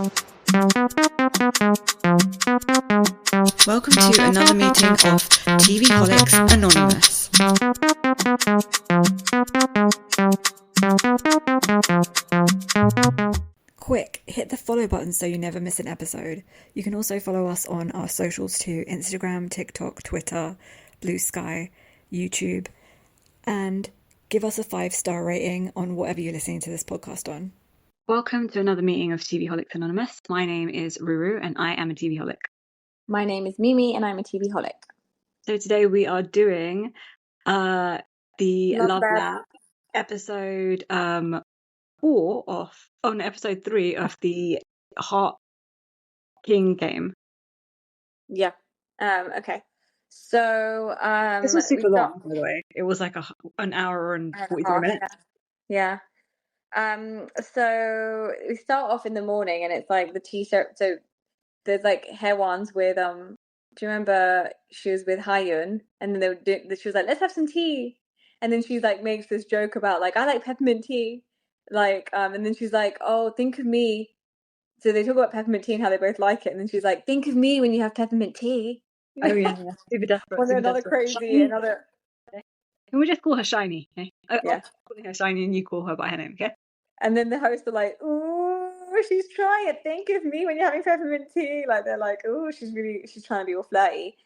Welcome to another meeting of TV Holics Anonymous. Quick, hit the follow button so you never miss an episode. You can also follow us on our socials too: Instagram, TikTok, Twitter, Blue Sky, YouTube, and give us a 5-star rating on whatever you're listening to this podcast on. Welcome to another meeting of TV Holics Anonymous. My name is Ruru and I am a TV Holic. My name is Mimi and I'm a TV Holic. So today we are doing the Love Lab episode 3 of the Heart King game. Yeah. Okay. So this was super long, by the way. It was like an hour and 43 minutes. Yeah. So we start off in the morning and it's like the t-shirt. So there's like Haewon's with do you remember she was with Hyun and then she was like, let's have some tea, and then she's like makes this joke about like, I like peppermint tea, like and then she's like, oh, think of me. So they talk about peppermint tea and how they both like it, and then she's like, think of me when you have peppermint tea. Oh yeah, super desperate. Well, another crazy, shiny. Another. Can we just call her Shiny? Okay? Yeah. I'm calling her Shiny and you call her by her name, okay? And then the hosts are like, ooh, she's trying it. Think of me when you're having peppermint tea. Like they're like, ooh, she's trying to be all flirty.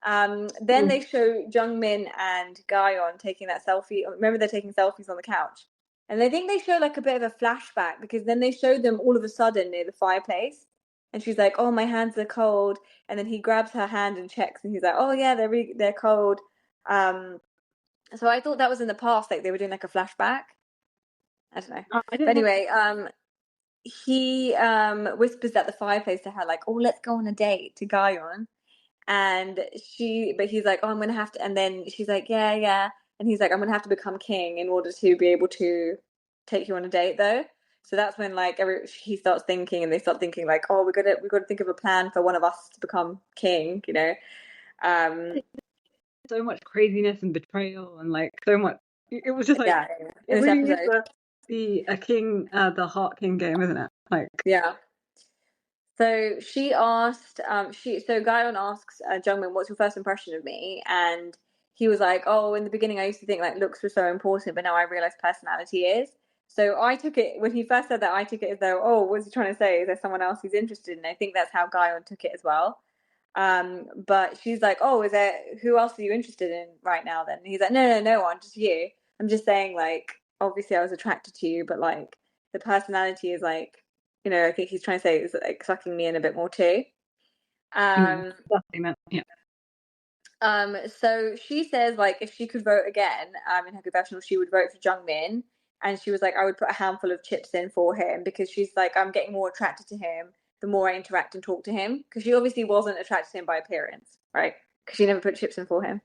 Then they show Jung-min and Ga-yeon taking that selfie. Remember, they're taking selfies on the couch. And I think they show like a bit of a flashback, because then they show them all of a sudden near the fireplace. And she's like, oh, my hands are cold. And then he grabs her hand and checks. And he's like, oh, yeah, they're cold. So I thought that was in the past, like they were doing like a flashback. I don't know. But anyway, he whispers at the fireplace to her, like, oh, let's go on a date, to Ga-yeon. But he's like, oh, I'm going to have to. And then she's like, yeah. And he's like, I'm going to have to become king in order to be able to take you on a date, though. So that's when like he starts thinking, and they start thinking like, oh, we got to think of a plan for one of us to become king, you know. So much craziness and betrayal and like so much. It was just like it really is the Heart King game, isn't it? Like yeah. So she asked, so Ga-yeon asks Jung-min, what's your first impression of me? And he was like, oh, in the beginning I used to think like looks were so important, but now I realize personality is. So I took it, when he first said that, I took it as though, oh, what's he trying to say? Is there someone else he's interested in? I think that's how Ga-yeon took it as well. But she's like, oh, who else are you interested in right now then? And he's like, no one, just you. I'm just saying, like, obviously I was attracted to you, but like the personality is like, you know, I think he's trying to say is like sucking me in a bit more too. yeah. So she says like if she could vote again, in her confessional, she would vote for Jung-min, and she was like, I would put a handful of chips in for him, because she's like, I'm getting more attracted to him the more I interact and talk to him, because she obviously wasn't attracted to him by appearance, right? Because she never put chips in for him.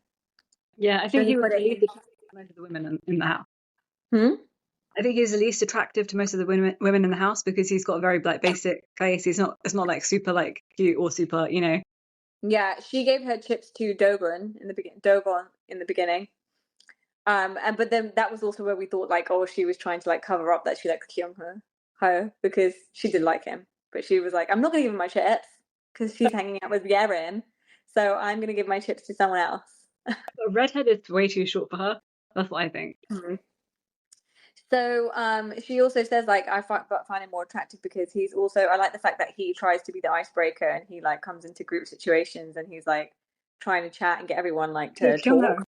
Yeah, I think he was the least attractive to most of the women in the house. I think he's the least attractive to most of the women in the house, because he's got a very like basic face. It's not like super like cute or super, you know. Yeah, she gave her chips to Dogon in the beginning. But then that was also where we thought like, oh, she was trying to like cover up that she likes Kyung-ho, because she did like him, but she was like, I'm not gonna give him my chips because she's hanging out with Yerin, so I'm gonna give my chips to someone else. A redhead is way too short for her. That's what I think. Mm-hmm. So she also says like, I find him more attractive because he's also, I like the fact that he tries to be the icebreaker, and he like comes into group situations and he's like trying to chat and get everyone like to talk.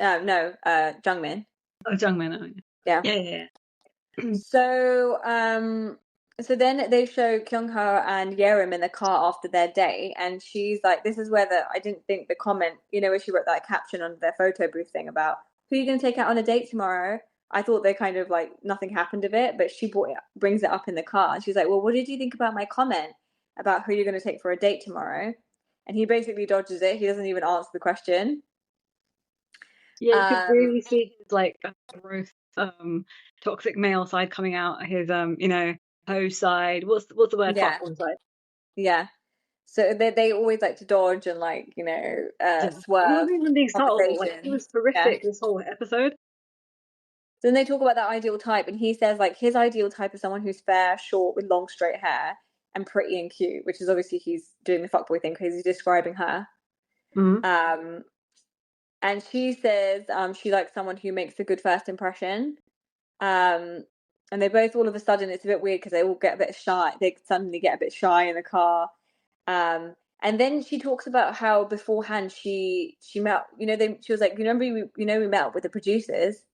No, Jung-min. Oh, Jung-min. Oh, yeah. So then they show Kyung-ho and Yerim in the car after their date, and she's like, this is where I didn't think the comment, you know, where she wrote that caption on their photo booth thing about who are you going to take out on a date tomorrow. I thought they kind of like nothing happened of it, but she brings it up in the car, and she's like, well, what did you think about my comment about who you're going to take for a date tomorrow? And he basically dodges it. He doesn't even answer the question. Yeah, you could really see his like gross toxic male side coming out, his you know, hoe side. What's the word? Yeah. Side. Yeah. So they always like to dodge and like, you know, swerve. Even being subtle, like he was horrific this whole episode. Then they talk about that ideal type, and he says like his ideal type is someone who's fair, short, with long straight hair, and pretty and cute, which is obviously he's doing the fuckboy thing because he's describing her. Mm-hmm. And she says she likes someone who makes a good first impression. And they both, all of a sudden, it's a bit weird because they all get a bit shy. They suddenly get a bit shy in the car. And then she talks about how beforehand she met, she was like, remember, we met up with the producers.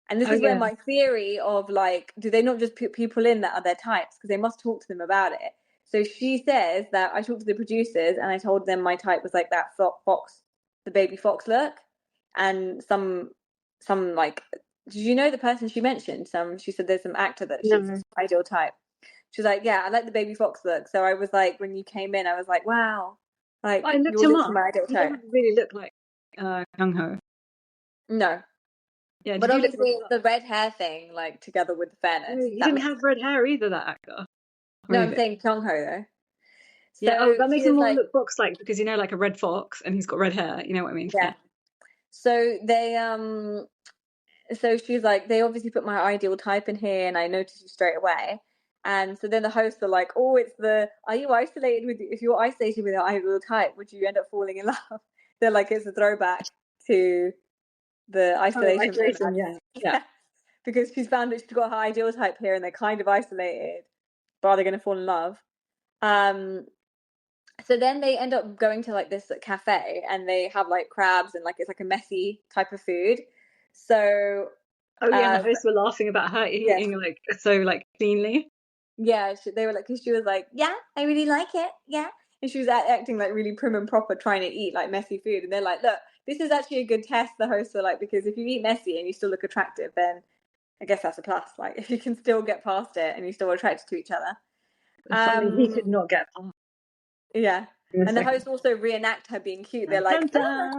And this is where my theory of like, do they not just put people in that are their types? Because they must talk to them about it. So she says that I talked to the producers and I told them my type was like that fox, the baby fox look. And some like, did you know the person she mentioned? She said there's some actor that she's ideal type. She was like, yeah, I like the baby fox look. So I was like, when you came in, I was like, wow, like I looked you're him literally up. my ideal He type. doesn't really look like Kyung-ho. No. Yeah, but obviously it's the red hair thing, like together with the fairness. He didn't have red hair either, that actor. No, I'm saying Kyung-ho though. Yeah, So that makes she him was more like, look fox-like because like a red fox and he's got red hair. You know what I mean? yeah. So they so she's like, they obviously put my ideal type in here, and I noticed you straight away. And so then the hosts are like, oh, are you isolated if you're isolated with your ideal type, would you end up falling in love? They're like, it's a throwback to the isolation. Yeah. Because she's found that she's got her ideal type here and they're kind of isolated, but are they going to fall in love? So then they end up going to like this cafe and they have like crabs and like it's like a messy type of food. So and the hosts were laughing about her eating like so like cleanly. Yeah, they were like, because she was like, yeah, I really like it, yeah, and she was acting like really prim and proper, trying to eat like messy food, and they're like, look, this is actually a good test. The hosts are like, because if you eat messy and you still look attractive, then I guess that's a plus. Like if you can still get past it and you're still attracted to each other. Something he could not get past. Yeah, and the hosts also reenact her being cute. They're like, huh?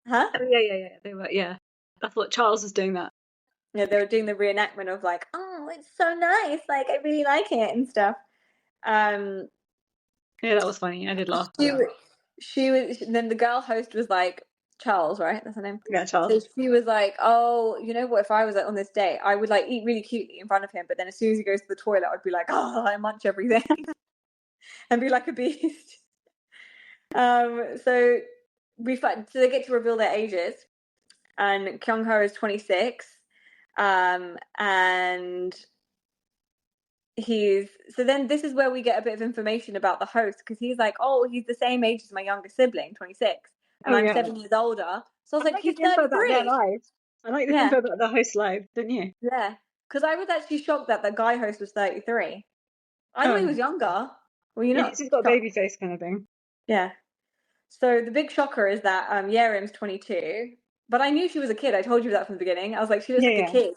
Oh, yeah. They were, yeah. I thought Charles was doing that. Yeah, they were doing the reenactment of like, oh, it's so nice, like I really like it and stuff. Yeah, that was funny. I did laugh. She was. Then the girl host was like, Charles, right? That's her name. Yeah, Charles. So she was like, oh, you know what? If I was like, on this date, I would like eat really cutely in front of him, but then as soon as he goes to the toilet, I'd be like, oh, I munch everything, and be like a beast. So they get to reveal their ages, and Kyung-ho is 26, and so then this is where we get a bit of information about the host, because he's like, oh, he's the same age as my younger sibling, 26, and I'm 7 years older. So I was like, he's 33. I like the info about the host live, didn't you? Yeah, because I was actually shocked that the guy host was 33. I thought he was younger. Well, he's got a baby face kind of thing. Yeah. So the big shocker is that Yerim's 22, but I knew she was a kid. I told you that from the beginning. I was like, she looks like a kid.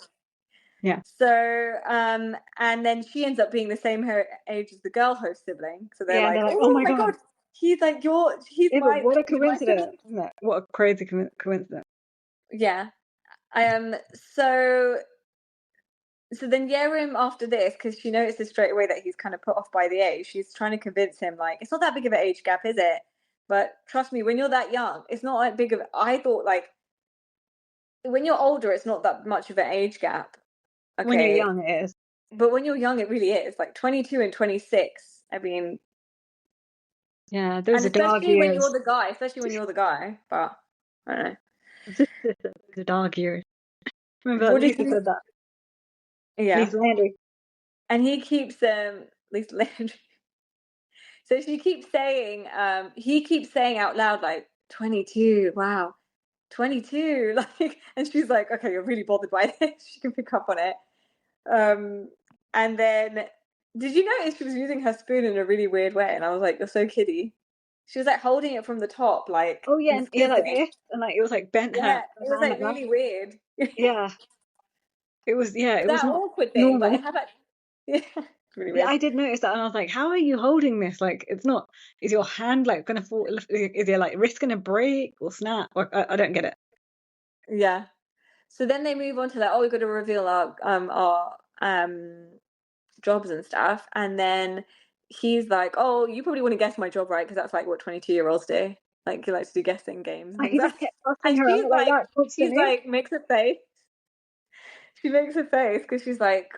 Yeah. So, and then she ends up being the same age as the girl host sibling. So they're like, oh my god, he's like what a coincidence, isn't it? What a crazy coincidence. Yeah. So then Yerim, after this, because she notices straight away that he's kind of put off by the age, she's trying to convince him, like, it's not that big of an age gap, is it? But trust me, when you're that young, it's not that big of. I thought, like, when you're older, it's not that much of an age gap. Okay. When you're young, it is. But when you're young, it really is. Like 22 and 26. I mean, yeah, those are dark years. Especially when you're the guy. But I don't know. The dog years. Remember, Lisa said that. Yeah. Lisa Landry. And he keeps Lisa Landry. So he keeps saying out loud, like, 22, wow, 22, like, and she's like, okay, you're really bothered by this. She can pick up on it. And then, did you notice she was using her spoon in a really weird way? And I was like, you're so kiddie. She was like holding it from the top, like, oh yeah, like this, and like it was like bent. Yeah, it was like really weird. Yeah, it was. Yeah, it was that not awkward thing. normal. But yeah. Really weird. Yeah, I did notice that, and I was like, "How are you holding this? Like, it's not. Is your hand like gonna fall? Is your like wrist gonna break or snap? Or, I don't get it." Yeah. So then they move on to like, oh, we've got to reveal our jobs and stuff, and then he's like, oh, you probably want to guess my job, right? Because that's like what 22-year-olds do. Like, you like to do guessing games. He just kept and her she's like, she's like, makes a face. She makes a face because she's like,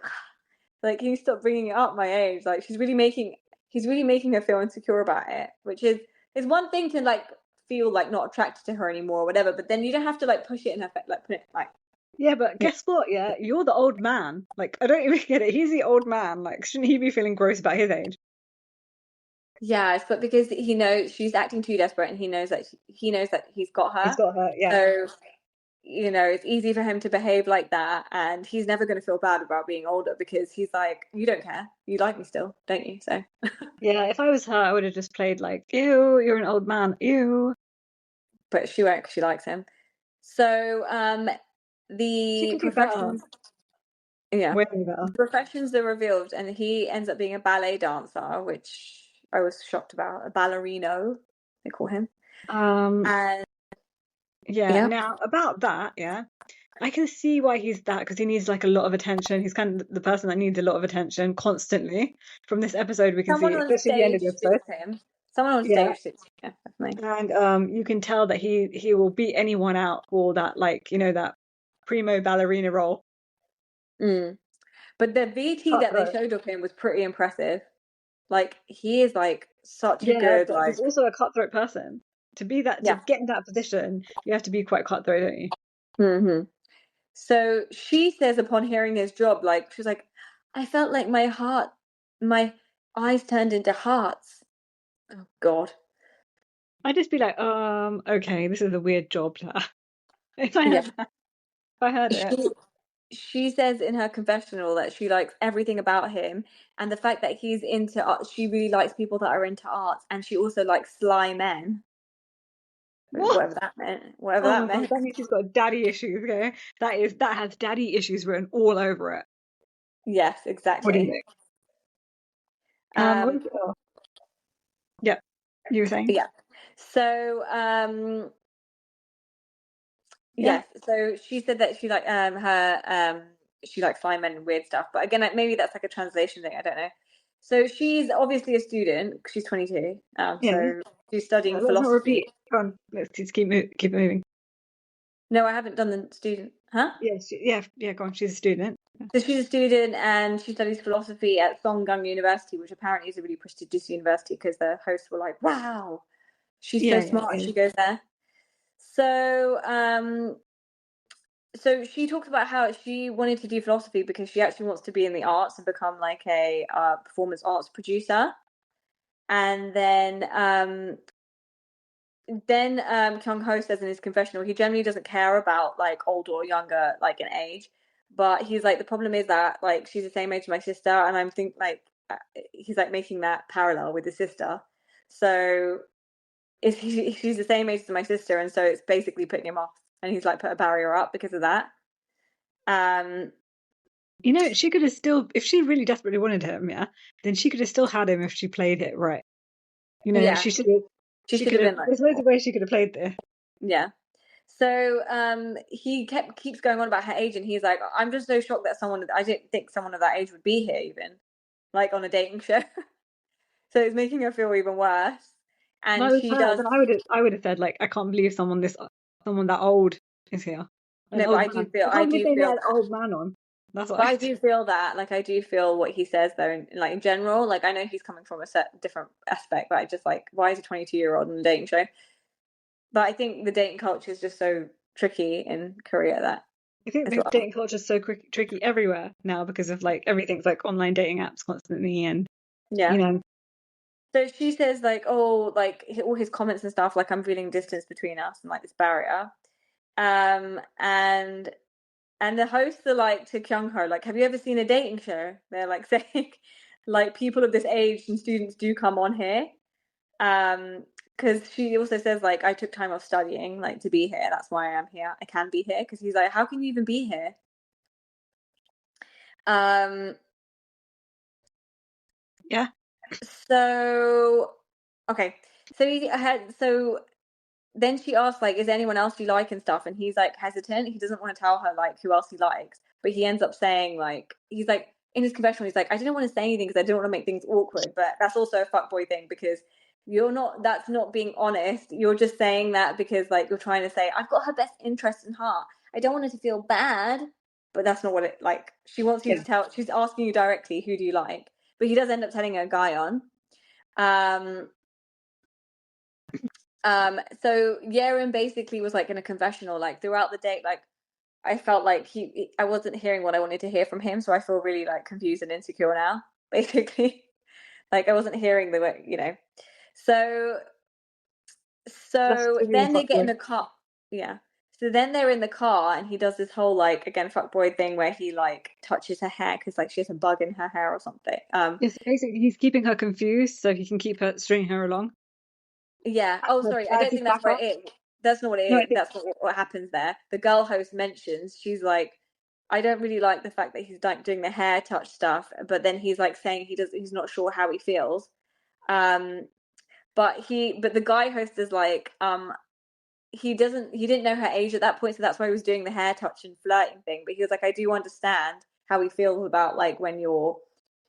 Like, can you stop bringing up my age? Like, he's really making her feel insecure about it, which is one thing to like feel like not attracted to her anymore or whatever, but then you don't have to like push it in her face, like put it like. Yeah, but guess what? Yeah, you're the old man. Like, I don't even get it. He's the old man. Like, shouldn't he be feeling gross about his age? Yes, but because he knows she's acting too desperate, and he knows that he's got her. He's got her. Yeah. So, it's easy for him to behave like that, and he's never going to feel bad about being older because he's like, you don't care, you like me still, don't you? So Yeah, if I was her, I would have just played like, ew, you're an old man, ew. but she won't because she likes him. So She the can do better. professions, yeah, Way better. the professions are revealed, and he ends up being a ballet dancer, which I was shocked about. A ballerino, they call him. And Yeah, now about that, yeah, I can see why he's that, because he needs like a lot of attention. He's kind of the person that needs a lot of attention constantly. From this episode, we can someone see, on especially the end of stage the episode. suits him. Someone on Yeah. stage suits him, yeah, definitely. And you can tell that he will beat anyone out for that, like, that primo ballerina role. But the VT that they showed of him was pretty impressive. Like, he is like such a good, but like, he's also a cutthroat person. To be that, to get in that position, you have to be quite cutthroat, don't you? Mm-hmm. So she says upon hearing his job, like, she's like, I felt like my eyes turned into hearts. Oh God. I'd just be like, okay, this is a weird job to have. If I heard it. She says in her confessional that she likes everything about him, and the fact that he's into art. She really likes people that are into arts, and she also likes sly men. What? Whatever that meant. Whatever Oh that my meant. God, that means she's got daddy issues, okay? That has daddy issues written all over it. Yes, exactly. What do you think? Yeah, you were saying? Yeah. So, yes. So she said that she like she likes fine men and weird stuff. But again, like, maybe that's like a translation thing. I don't know. So she's obviously a student. She's 22. So she's studying Let's philosophy. not repeat. Come on, let's just keep it moving. No, I haven't done the student. Huh? Yes. Yeah. Go on. She's a student. So she's a student and she studies philosophy at Songgang University, which apparently is a really prestigious university because the hosts were like, "Wow, she's so smart." She goes there. So, so she talks about how she wanted to do philosophy because she actually wants to be in the arts and become like a performance arts producer. And then Kyung-ho says in his confessional he generally doesn't care about like older or younger, like in age, but he's like, the problem is that like she's the same age as my sister, and I'm think like he's like making that parallel with his sister. So if she's the same age as my sister, and so it's basically putting him off, and he's like put a barrier up because of that. She could have still, if she really desperately wanted him, then she could have still had him if she played it right. She should have. She could have been like, there's loads of ways she could have played this. Yeah. So he keeps going on about her age, and he's like, I'm just so shocked that I didn't think someone of that age would be here, even like on a dating show. So it's making her feel even worse. And I would have said, like, I can't believe someone that old is here. No, but I do feel that old man on. That's what I do feel that. Like, I do feel what he says though, in general. Like, I know he's coming from a different aspect, but I just like, why is a 22-year-old on a dating show? But I think the dating culture is just so tricky in Korea that I think the dating culture is so tricky everywhere now because of like everything's like online dating apps constantly, and So she says like, oh, like all his comments and stuff, like I'm feeling distance between us and like this barrier. And the hosts are like to Kyung-ho, like, have you ever seen a dating show? They're like saying, like, people of this age and students do come on here. Because she also says, like, I took time off studying, like, to be here. That's why I am here. I can be here. Because he's like, how can you even be here? Yeah. So, okay. So then she asks, like, is there anyone else you like and stuff? And he's like hesitant. He doesn't want to tell her like who else he likes. But he ends up saying, like, he's like, in his confessional, he's like, I didn't want to say anything because I didn't want to make things awkward. But that's also a fuckboy thing because that's not being honest. You're just saying that because like you're trying to say, I've got her best interests in heart. I don't want her to feel bad. but that's not what it like. She wants you to tell. She's asking you directly, who do you like? But he does end up telling her Ga-yeon. So Yeon basically was like in a confessional, like throughout the date, like I felt like I wasn't hearing what I wanted to hear from him, so I feel really like confused and insecure now, basically. Like I wasn't hearing the way, you know. So then they get in the car. Yeah. So then they're in the car and he does this whole like again fuckboy thing where he like touches her hair because like she has a bug in her hair or something. Yes, basically he's keeping her confused so he can keep her stringing her along. Yeah. Oh, sorry. I don't think that's what it is. That's not what it is. That's not what happens there. The girl host mentions, she's like, I don't really like the fact that he's like doing the hair touch stuff, but then he's like saying he's not sure how he feels. But the guy host is like, he didn't know her age at that point, so that's why he was doing the hair touch and flirting thing. But he was like, I do understand how he feels about like when you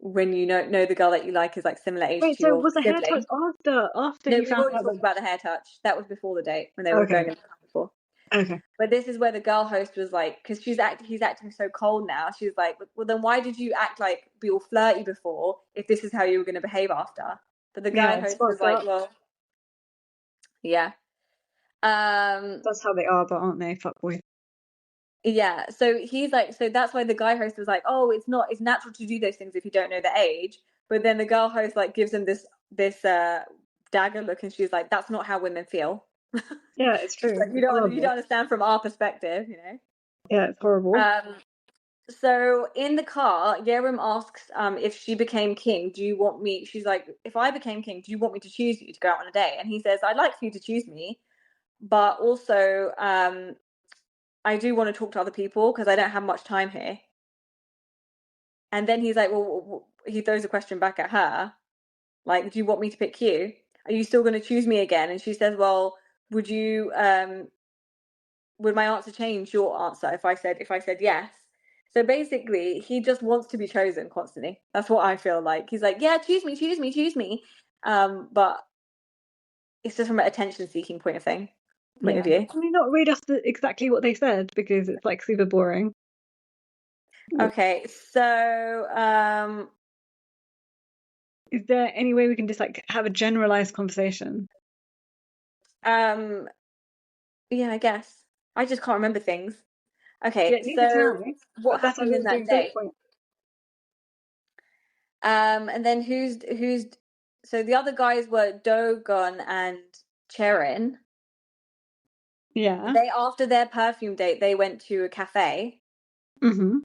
know the girl that you like is like similar age to your was the hair touch after no, he we've found already out talked about the hair touch. That was before the date when they were going in the car before. Okay. But this is where the girl host was like, because he's acting so cold now. She's like, well, then why did you act like be all flirty before if this is how you were going to behave after? But the guy host was like, well, yeah. That's how they are, but aren't they? Fuckboy. Yeah. So he's like, so that's why the guy host was like, oh, it's natural to do those things if you don't know the age. But then the girl host like gives him this dagger look, and she's like, that's not how women feel. Yeah, it's true. Like, you don't understand from our perspective, you know. Yeah, it's horrible. So in the car, Yerim asks if she became king, do you want me? She's like, if I became king, do you want me to choose you to go out on a date? And he says, I'd like for you to choose me, but also I do want to talk to other people because I don't have much time here. And then he's like, well, he throws a question back at her, like, do you want me to pick you? Are you still going to choose me again? And she says, well, would my answer change your answer if I said yes? So basically, he just wants to be chosen constantly. That's what I feel like. He's like, yeah, choose me, choose me, choose me. But it's just from an attention-seeking point of view. Can we not read us exactly what they said because it's like super boring? Okay, so is there any way we can just like have a generalized conversation? Yeah, I guess I just can't remember things. Okay, so what happened in that day? And then who's so the other guys were Do-gun and Cherin. Yeah. They after their perfume date, they went to a cafe. Mm-hmm.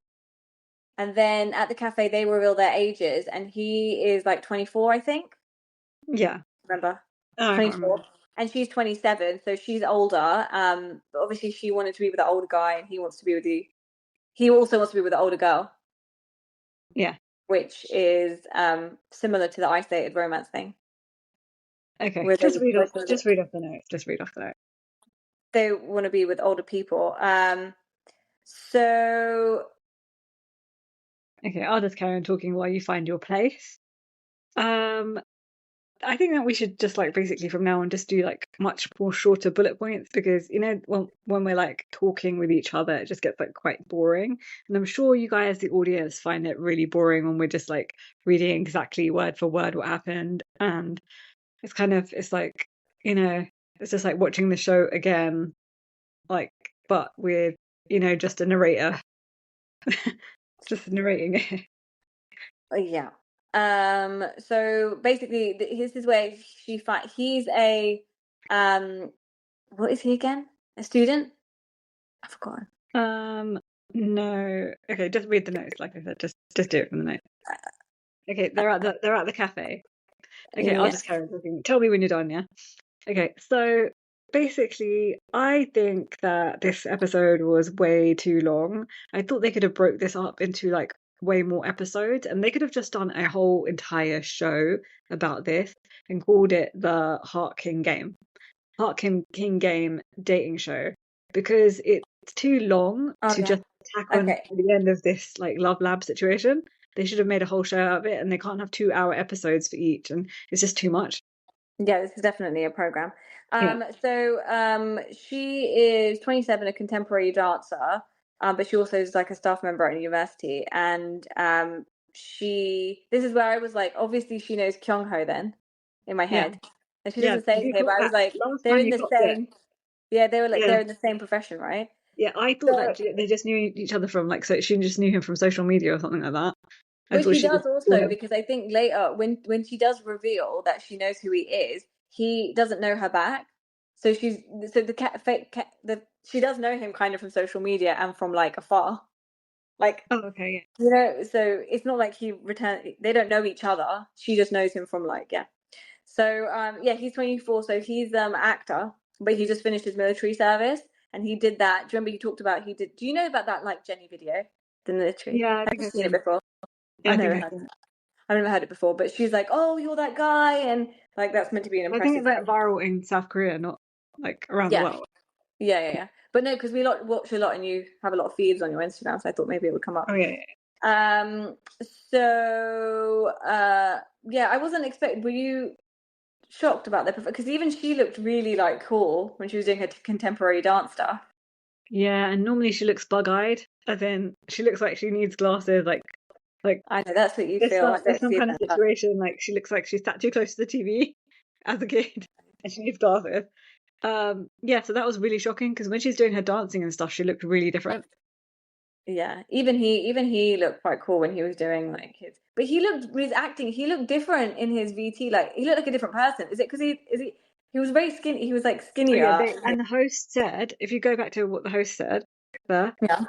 And then at the cafe, they reveal their ages, and he is like 24, I think. Yeah. Remember? Oh, 24. And she's 27, so she's older. But obviously she wanted to be with the older guy, and he also wants to be with the older girl. Yeah. Which is similar to the isolated romance thing. Okay. Just read off the notes. They want to be with older people. So okay, I'll just carry on talking while you find your place. I think that we should just like basically from now on just do like much more shorter bullet points because you know when we're like talking with each other it just gets like quite boring, and I'm sure you guys the audience find it really boring when we're just like reading exactly word for word what happened, and it's like, you know, it's just like watching the show again, like but with, you know, just a narrator just narrating it. yeah. So basically, this is where he's a what is he again? A student? I've forgotten. No. Okay, just read the notes. Like I said, just do it from the notes. Okay, they're at the cafe. Okay, I'll just carry on talking. Tell me when you're done, yeah? Okay, so basically, I think that this episode was way too long. I thought they could have broke this up into like way more episodes, and they could have just done a whole entire show about this and called it the Heart King Game dating show, because it's too long to just tack on to the end of this like love lab situation. They should have made a whole show out of it, and they can't have 2-hour episodes for each, and it's just too much. Yeah, this is definitely a program. So she is 27, a contemporary dancer. but she also is like a staff member at a university. And this is where I was like, obviously she knows Kyung-ho then, in my Yeah, head. And she yeah. doesn't say You anything, but clocked I was that like, last they're time. in You the clocked it. same, yeah, they were like, Yeah, they're in the same profession, right? yeah. I thought So, that they just knew each other from like, so she just knew him from social media or something like that. I but thought she she does just saw also, him. because I think later when she does reveal that she knows who he is, he doesn't know her back. So the she does know him kind of from social media and from like afar. Like, Oh, okay, so it's not like they don't know each other. She just knows him from like, yeah. So yeah, he's 24, so he's actor, but he just finished his military service and he did that. Do you remember you talked about do you know about that like Jenny video? The military. yeah. I Have think you I've seen it seen. before? Yeah, I've I think never I've heard seen. I've never heard it before, but she's like, "Oh, you're that guy," and like that's meant to be an I think impressive it went thing. viral in South Korea, not like around the Yeah, world. yeah. But no, because we watch a lot, and you have a lot of feeds on your Instagram, so I thought maybe it would come up. Oh yeah, Um, so yeah, I wasn't expecting. Were you shocked about their performance? Because even she looked really like cool when she was doing her contemporary dance stuff. yeah. And normally she looks bug-eyed, and then she looks like she needs glasses. Like I know that's what you feel. I there's don't some see kind of that. situation like she looks like she's sat too close to the TV as a kid, and she needs glasses. Yeah. So that was really shocking because when she's doing her dancing and stuff, she looked really different. Yeah, even he looked quite cool when he was doing like his. But he looked with his acting. He looked different in his VT. Like he looked like a different person. Is it because he was very skinny. He was like Oh yeah, skinnier. and the host said, if you go back to what the host said there, Yeah.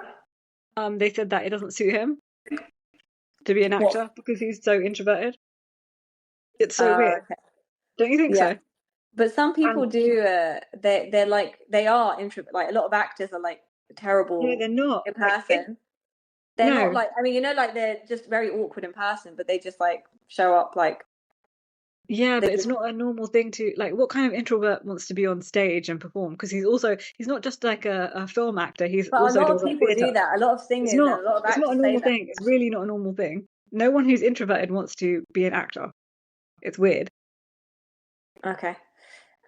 they said that it doesn't suit him to be an What? actor because he's so introverted. It's so weird, Okay. don't you think Yeah. so? But some people And do. They're like they are introvert. Like a lot of actors are like no, terrible they're not. in Like person. They're not no, like. I mean, like they're just very awkward in person, but they just like show up like yeah, they but it's just. not a normal thing to like. What kind of introvert wants to be on stage and perform? Because he's not just like a film actor. He's But a also lot of does like people theatre. do that. A lot of singers and a lot of It's not a actors say normal that. thing. It's really not a normal thing. No one who's introverted wants to be an actor. It's weird. Okay.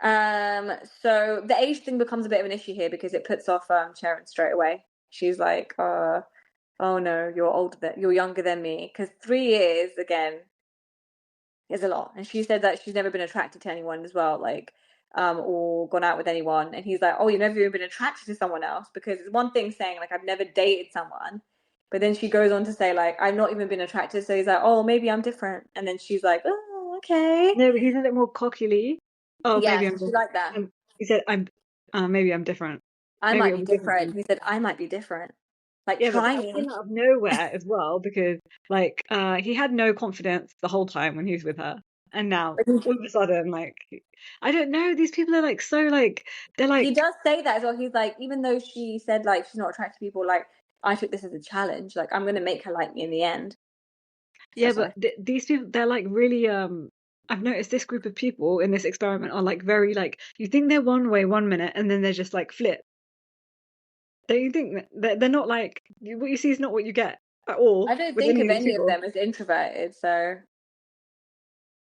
So the age thing becomes a bit of an issue here because it puts off Sharon straight away. She's like, oh no, you're younger than me. Because 3 years again is a lot. And she said that she's never been attracted to anyone as well, like, or gone out with anyone. And he's like, oh, you've never even been attracted to someone else, because it's one thing saying like I've never dated someone, but then she goes on to say like I've not even been attracted. So he's like, oh, maybe I'm different. And then she's like, oh, okay. No, but he said it more cockily. Oh, Yeah, maybe I'm so she different. liked that. He said, maybe I'm different. I Maybe might I'll be be different different. then. He said, I might be different. Like, Yeah, but try that me. came out of nowhere as well because, like, he had no confidence the whole time when he was with her, and now all of a sudden, like, I don't know, these people are like so like they're He like, does say that as well. He's like, even though she said like she's not attracted to people, like I took this as a challenge. Like I'm gonna make her like me in the end. So yeah, it's but like, these people, they're like really. I've noticed this group of people in this experiment are like very like you think they're one way 1 minute and then they're just like flip. Don't you think that they're not like what you see is not what you get at all I don't with think any of of these any of people? them as introverted. So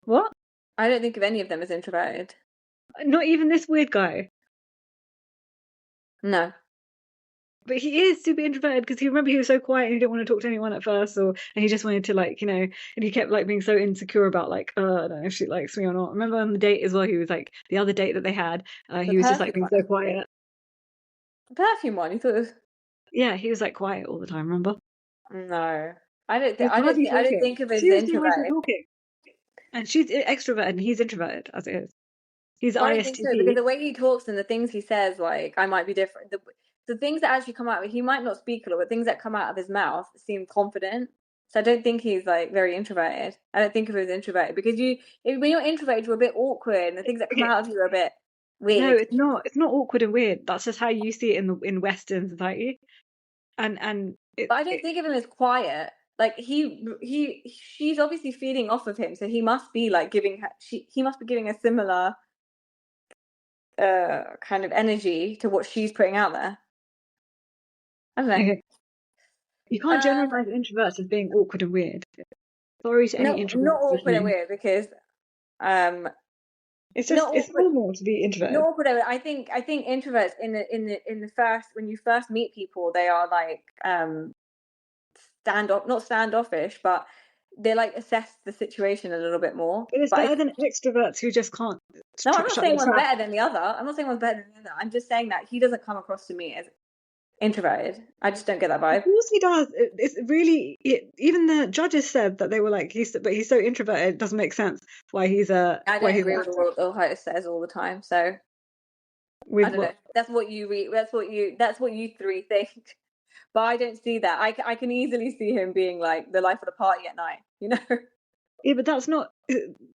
What? I don't think of any of them as introverted. Not even this weird guy. No. But he is super introverted because he remember he was so quiet and he didn't want to talk to anyone at first, and he just wanted to like and he kept like being so insecure about like I don't know if she likes me or not. Remember on the date as well, he was like the other date that they had, The he was just like perfume being so one. quiet. The perfume one. You thought it was Yeah, he was like quiet all the time. Remember? no. I don't He think was I don't hardly think I don't talking. think of it as She was doing most of the introverted. talking, and she's extroverted and he's introverted as it is. He's I don't think so because ISTP. the way he talks and the things he says, like I might be different. The things that actually come out, he might not speak a lot, but things that come out of his mouth seem confident. So I don't think he's like very introverted. I don't think of him as introverted because when you're introverted, you're a bit awkward, and the things that come Okay, out of you are a bit no, weird. it's not. It's not awkward and weird. That's just how you see it in Western society, and But I don't think of him as quiet. Like she's obviously feeding off of him, so he must be like giving her. He must be giving a similar kind of energy to what she's putting out there. I don't know. okay. You can't Um, generalize introverts as being awkward and weird. Sorry to any no, not introverts awkward and listening. weird because um It's just Not it's awkward. normal to be introverted. Not awkward. I think introverts in the first, when you first meet people, they are like not standoffish, but they like assess the situation a little bit more. But it's But better than extroverts who just can't no, I'm not shut saying their one's trap. better than the other. I'm not saying one's better than the other. I'm just saying that he doesn't come across to me as introverted. I just don't get that Of vibe. course he does. It's really even the judges said that they were like he's so introverted. It doesn't make sense why he's I why don't he's agree an with actor. what the host says all the time. So I With don't know. what? That's what you read. That's what you three think. But I don't see that. I can easily see him being like the life of the party at night. You know. Yeah, but that's not.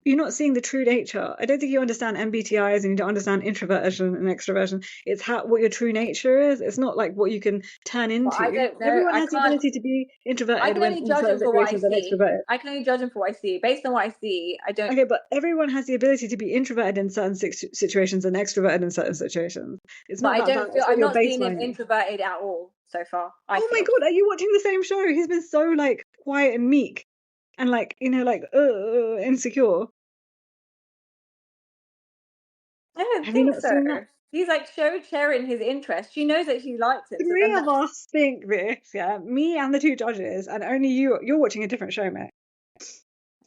You're not seeing the true nature. I don't think you understand MBTIs and you don't understand introversion and extroversion. It's what your true nature is. It's not like what you can turn But I into. don't know. Everyone I has the can't. ability to be I introverted can when only in judge him certain for what I situations and see. extroverted. I can only judge him for what I see. Based on what I see, I don't. Okay, but everyone has the ability to be introverted in certain situations and extroverted in certain situations. It's But not I about don't that. feel. It's what I'm your not seeing him baseline is. introverted at all so far. I Oh my feel. God, are you watching the same show? He's been so like quiet and meek and like, like insecure. I don't Have you think not so. seen that? He's like sharing his interest. She knows that she likes him. So Three then of that's us think this, yeah. Me and the two judges, and only you. You're watching a different show, mate.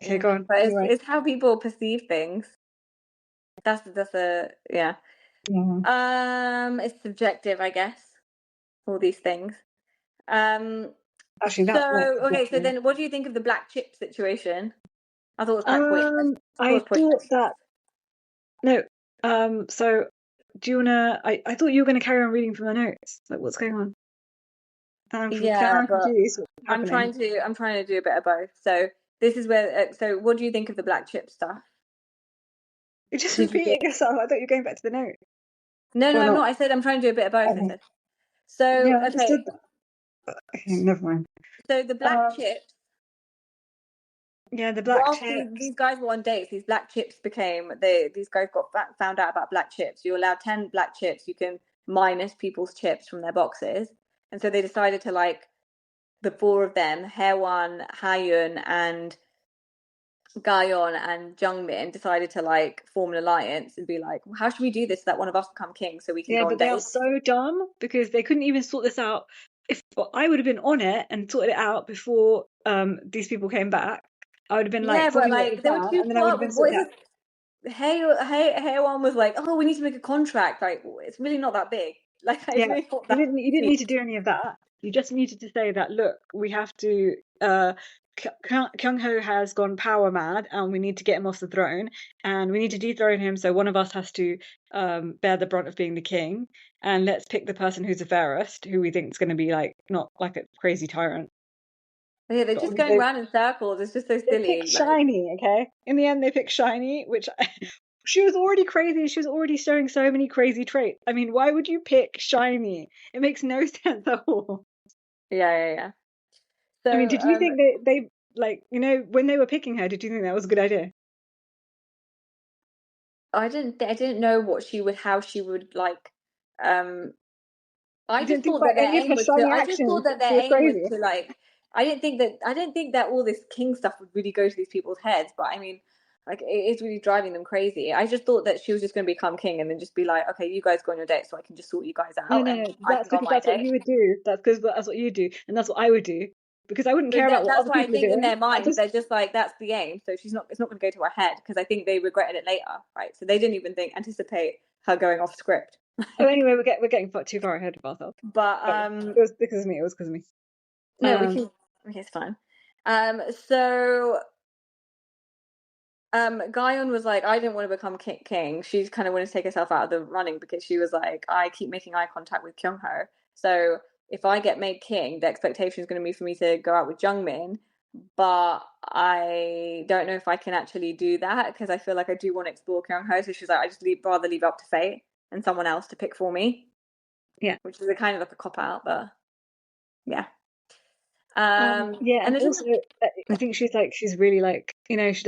Okay, yeah. go on. But Anyway. it's how people perceive things. That's a yeah. It's subjective, I guess. All these things. Um. Actually, that's So okay. So subjective. then, what do you think of the black chip situation? I thought it was quite pointless. I thought it I was thought pointless. that no. So do you wanna? I thought you were gonna carry on reading from the notes. Like, what's going on? I'm Yeah, but confused. What's I'm happening? trying to do a bit of both. So this is where. So what do you think of the black chip stuff? You're just Did you get? repeating yourself. I thought you were going back to the note. No, no, Or I'm not. not. I said I'm trying to do a bit of both. I Okay. said. So Yeah, I understood okay. that. Okay, never mind. So the black Um, chips. yeah, the black Whilst chips. these guys were on dates, these black chips became these guys got found out about black chips. You're allowed 10 black chips. You can minus people's chips from their boxes, and so they decided to like the four of them, Haewon, Hyun, and Ga-yeon and Jung-min decided to like form an alliance and be like, well, how should we do this so that one of us become king so we can Yeah, go on but they are dates? so dumb because they couldn't even sort this out. If I would have been on it and sorted it out before these people came back, I would have been Yeah, like, tell but me what the like they were plan, too and then I would have what been what sorted is out. this? Haewon was like, oh, we need to make a contract. Like it's really not that big. Like it's Yeah, really not that you didn't deep. need to do any of that. You just needed to say that, look, we have to Kyung-ho has gone power mad and we need to get him off the throne and we need to dethrone him, so one of us has to bear the brunt of being the king, and let's pick the person who's the fairest, who we think is going to be like not like a crazy tyrant. Yeah, they're But just going obviously around in circles. It's just so they picked silly. Like Shiny, okay? In the end they picked Shiny, which she was already crazy. She was already showing so many crazy traits. I mean, why would you pick Shiny? It makes no sense at all. yeah. So I mean, did you think they like, when they were picking her, did you think that was a good idea? I didn't know how she would like I You just didn't think thought about that their any of aim her was to shiny I just thought actions. that She their was aim was crazy. to like I didn't think that all this king stuff would really go to these people's heads, but I mean like it is really driving them crazy. I just thought that she was just going to become king and then just be like, okay, you guys go on your date so I can just sort you guys No, out no, and no. I can That's go on because my that's what date. you would do. That's because that's what you do, and that's what I would do. Because I wouldn't So care about what that's other why I people are think in doing. their minds they're just like that's the aim. So it's not going to go to her head because I think they regretted it later, right? So they didn't even anticipate her going off script. Oh, anyway, we're getting too far ahead of ourselves. But Sorry, it was because of me. It was because of me. no, we can. Okay, it's fine. So Ga-yeon was like, I didn't want to become king. She kind of wanted to take herself out of the running because she was like, I keep making eye contact with Kyung-ho. So if I get made king, the expectation is going to be for me to go out with Jung-min. But I don't know if I can actually do that because I feel like I do want to explore Kyung-ho. So she's like, I just rather leave it up to fate and someone else to pick for me. Yeah. Which is a kind of like a cop out, but yeah. Yeah, and And there's also I think she's really like, she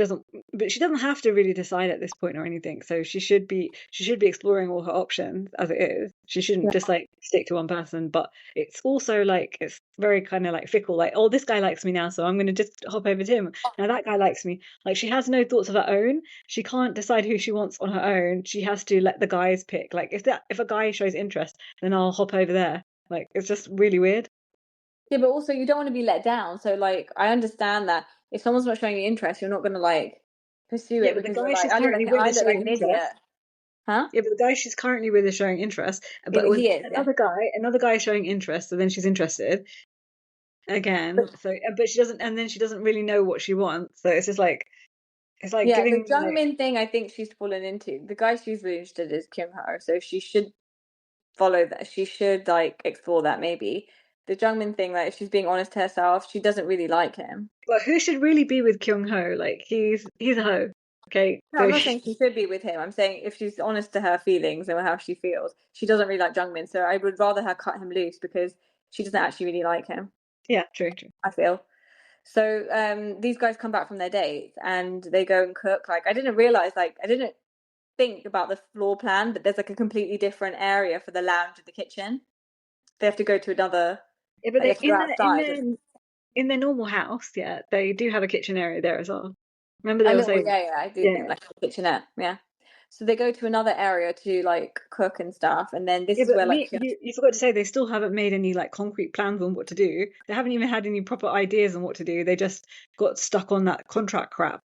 doesn't have to really decide at this point or anything. So she should be exploring all her options as it is. She shouldn't just like stick to one person. But it's also like it's very kind of like fickle. Like, oh, this guy likes me now, so I'm gonna just hop over to him. Now that guy likes me. Like she has no thoughts of her own. She can't decide who she wants on her own. She has to let the guys pick. Like if a guy shows interest, then I'll hop over there. Like it's just really weird. Yeah, but also you don't want to be let down. So like I understand that if someone's not showing you interest, you're not gonna like pursue Yeah, it but the because you're guy like, she's currently with I is look like showing an interest. idiot. Huh? Yeah, but the guy she's currently with is showing interest. Yeah, But but with he is, yeah. another guy is showing interest, so then she's interested But again. So, but she doesn't, and then she doesn't really know what she wants. So it's just like it's like yeah, the giving like, Jung-min thing I think she's fallen into. The guy she's really interested in is Kyung-ho, so she should follow that. She should like explore that maybe. The Jung-min thing, like if she's being honest to herself, she doesn't really like him. but who should really be with Kyung-ho? Like he's a hoe. Okay, No, I'm so not saying she should be with him. I'm saying if she's honest to her feelings and how she feels, she doesn't really like Jung-min. So I would rather her cut him loose because she doesn't actually really like him, yeah, true. I feel. So these guys come back from their dates and they go and cook. Like I didn't realize, like I didn't think about the floor plan, but there's like a completely different area for the lounge and the kitchen. They have to go to another, Yeah, but like, they they have to go outside. in their normal house, yeah, they do have a kitchen area there as well. Remember A they were little, saying, yeah, I do think yeah. like a kitchenette, yeah. So they go to another area to like cook and stuff, and then this Yeah, is but where like you forgot to say they still haven't made any like concrete plans on what to do. They haven't even had any proper ideas on what to do. They just got stuck on that contract crap.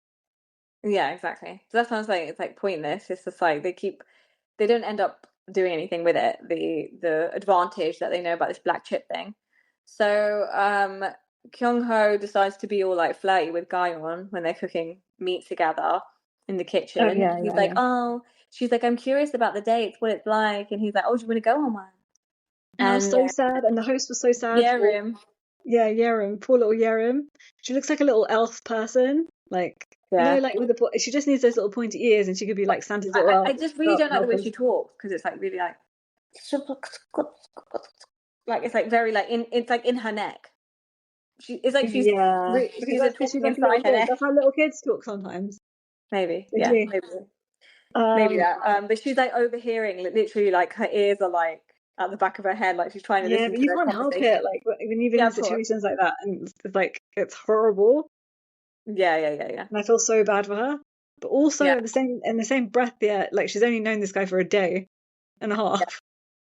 yeah, exactly. So that's what I'm saying. It's like pointless. It's just like they don't end up doing anything with it. The advantage that they know about this black chip thing. So Kyung-ho decides to be all like flirty with Ga-yeon when they're cooking meat together in the Oh kitchen. yeah, He's yeah, like, yeah. oh, she's like, I'm curious about the dates, what it's like, and he's like, oh, do you want to go on one? And I was And so sad, and the host was so sad yeah, for Rim. Yerim, poor little Yerim. She looks like a little elf person, like Yeah. like with she just needs those little pointy ears, and she could be like Santa's little I elf. just really don't like the Help way us. she talks because it's like really like it's like very like in it's like in her neck. It's like Yeah, because she's a that's because she's talking like a little inside her kid. neck. That's how little kids talk sometimes. Maybe, They yeah, do. maybe Um, that. But she's like overhearing, literally, like her ears are like at the back of her head, like she's trying to Yeah, listen but to you their can't help it. conversation. Like when you've been Yeah, in of course. situations like that, and it's like it's horrible, Yeah. and I feel so bad for her. But also Yeah, at the same breath, yeah, like she's only known this guy for a day and a yeah, half.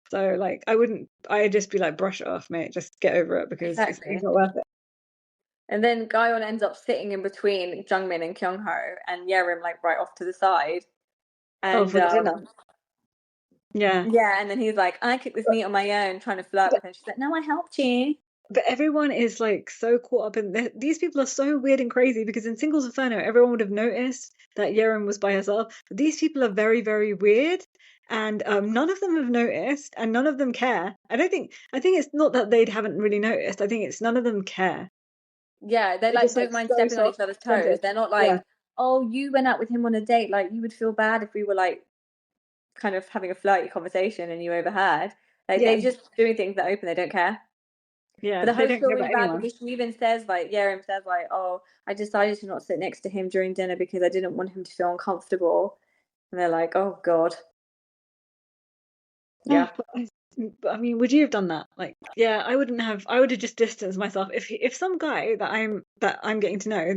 So like I'd just be like, brush it off, mate. Just get over it because he's exactly. not worth it. And then Ga-yeon ends up sitting in between Jung-min and Kyung-ho, and Yerim like right off to the side. Oh, And for the dinner. Yeah. yeah, and then he's like, I cooked this meat on my own, trying to flirt But with him. She's like, no, I helped you. but everyone is like so caught up in these people are so weird and crazy because in Singles Inferno everyone would have noticed that Yerim was by herself. But these people are very, very weird, and none of them have noticed, and none of them care. I think it's not that they haven't really noticed. I think it's none of them care. Yeah, they They're like just like don't mind so stepping on each other's toes. self-centered. They're not Yeah, like, oh, you went out with him on a date. Like you would feel bad if we were like kind of having a flirty conversation and you overheard. Like yeah, they're just doing things that open. They don't care. yeah. But the They hosts don't feel care really about bad anyone. because she even says like, Yerim says like, oh, I decided to not sit next to him during dinner because I didn't want him to feel uncomfortable. And they're like, oh God, Oh, yeah. but I mean, would you have done that? Like, yeah, I wouldn't have. I would have just distanced myself. If some guy that I'm getting to know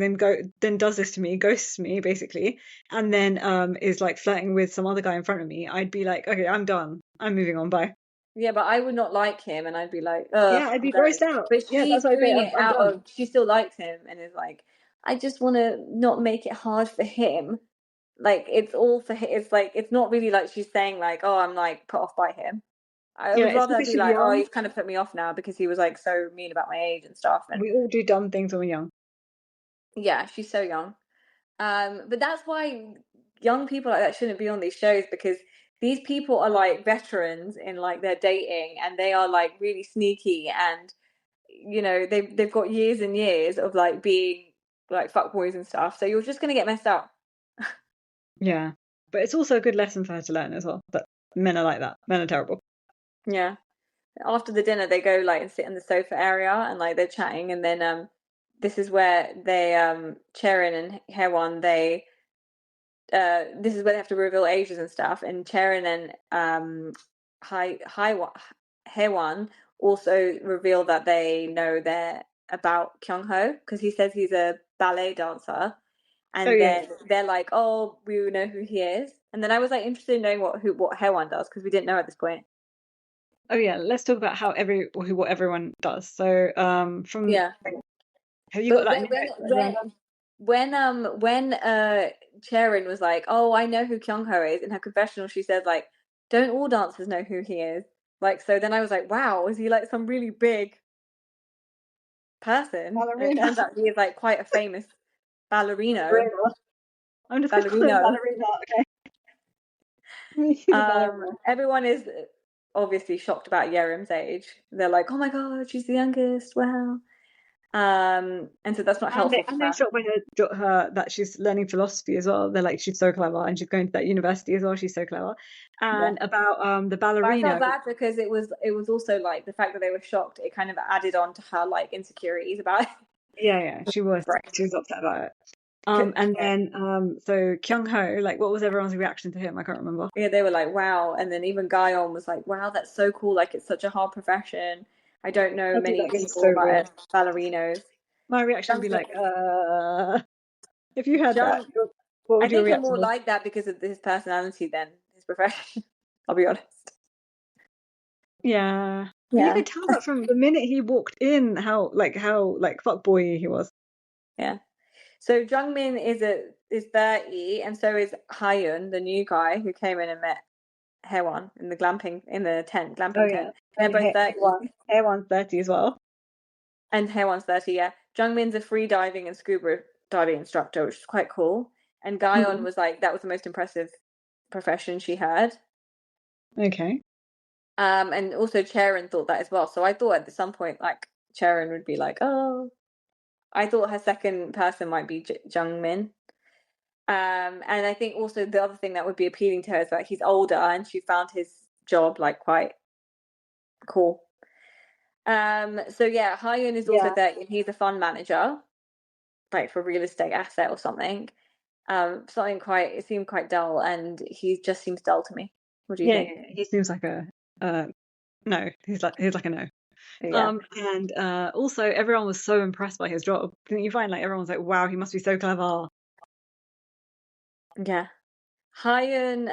then does this to me, ghosts me basically, and then is like flirting with some other guy in front of me, I'd be like, okay, I'm done. I'm moving on. Bye. Yeah, but I would not like him, and I'd be like, ugh, Yeah, I'd be very. grossed out. But Yeah, that's she's why I say doing it I'm out done. of she still likes him, and is like, I just want to not make it hard for him. Like it's all for him. It's like it's not really like she's saying like, oh, I'm like put off by him. I Yeah, would it's rather because be she's like, oh, young. he's kind of put me off now because he was like so mean about my age and stuff. And We all do dumb things when we're young. yeah, she's so young. But that's why young people like that shouldn't be on these shows because these people are like veterans in like their dating and they are like really sneaky and they've got years and years of like being like fuckboys and stuff. So you're just gonna get messed up. Yeah, but it's also a good lesson for her to learn as well. That men are like that. Men are terrible. Yeah. after the dinner they go like and sit in the sofa area and like they're chatting, and then this is where they Cherin and Haewon this is where they have to reveal ages and stuff, and Cherin and Haewon also reveal that they know they're about Kyung-ho because he says he's a ballet dancer, and then they're like, oh, we know who he is, and then I was like interested in knowing what Haewon does because we didn't know at this point. Oh yeah, let's talk about what everyone does. So from Yeah. have you got that? When Cherin was like, oh, I know who Kyung-ho is, in her confessional she said like, don't all dancers know who he is? Like, so then I was like, wow, is he like some really big person? And it turns out he is like quite a famous ballerino. I'm just gonna call him ballerina, okay. Everyone is obviously shocked about Yerim's age. They're like, oh my god, she's the youngest, wow. And so that's not helpful. And they're shocked by her that she's learning philosophy as well. They're like, she's so clever, and she's going to that university as well. She's so clever. And about the ballerina, but I felt bad because it was also like the fact that they were shocked. It kind of added on to her like insecurities about it. Yeah, she was upset about it. And then so Kyung-ho, like, what was everyone's reaction to him? I can't remember. Yeah, they were like, wow. And then even Ga-yeon was like, wow, that's so cool. Like, it's such a hard profession. I don't know many people about ballerinos. My reaction would be like, if you had that, what would your reaction be? I think I'm more like that because of his personality than his profession. I'll be honest. Yeah. You could tell that from the minute he walked in how fuckboy he was. Yeah. So Jung-min is 30, and so is Hyun, the new guy who came in and met Haewon in the tent. They're both 30. Haewon's 30 as well. And Haewon's 30, yeah. Jung-min's a free diving and scuba diving instructor, which is quite cool. And Ga-yeon was like, that was the most impressive profession she had. Okay. And also Cherin thought that as well. So I thought at some point, like, Cherin would be like, oh. I thought her second person might be Jung-min. And I think also the other thing that would be appealing to her is that he's older and she found his job like quite cool. So yeah, Hyun is also 30 and he's a fund manager, like for real estate asset or something. It seemed quite dull, and he just seems dull to me. What do you think? Yeah, he seems like a no. He's like a no. Yeah. And also everyone was so impressed by his job. Didn't you find like everyone's like, wow, he must be so clever? Yeah. Hyun,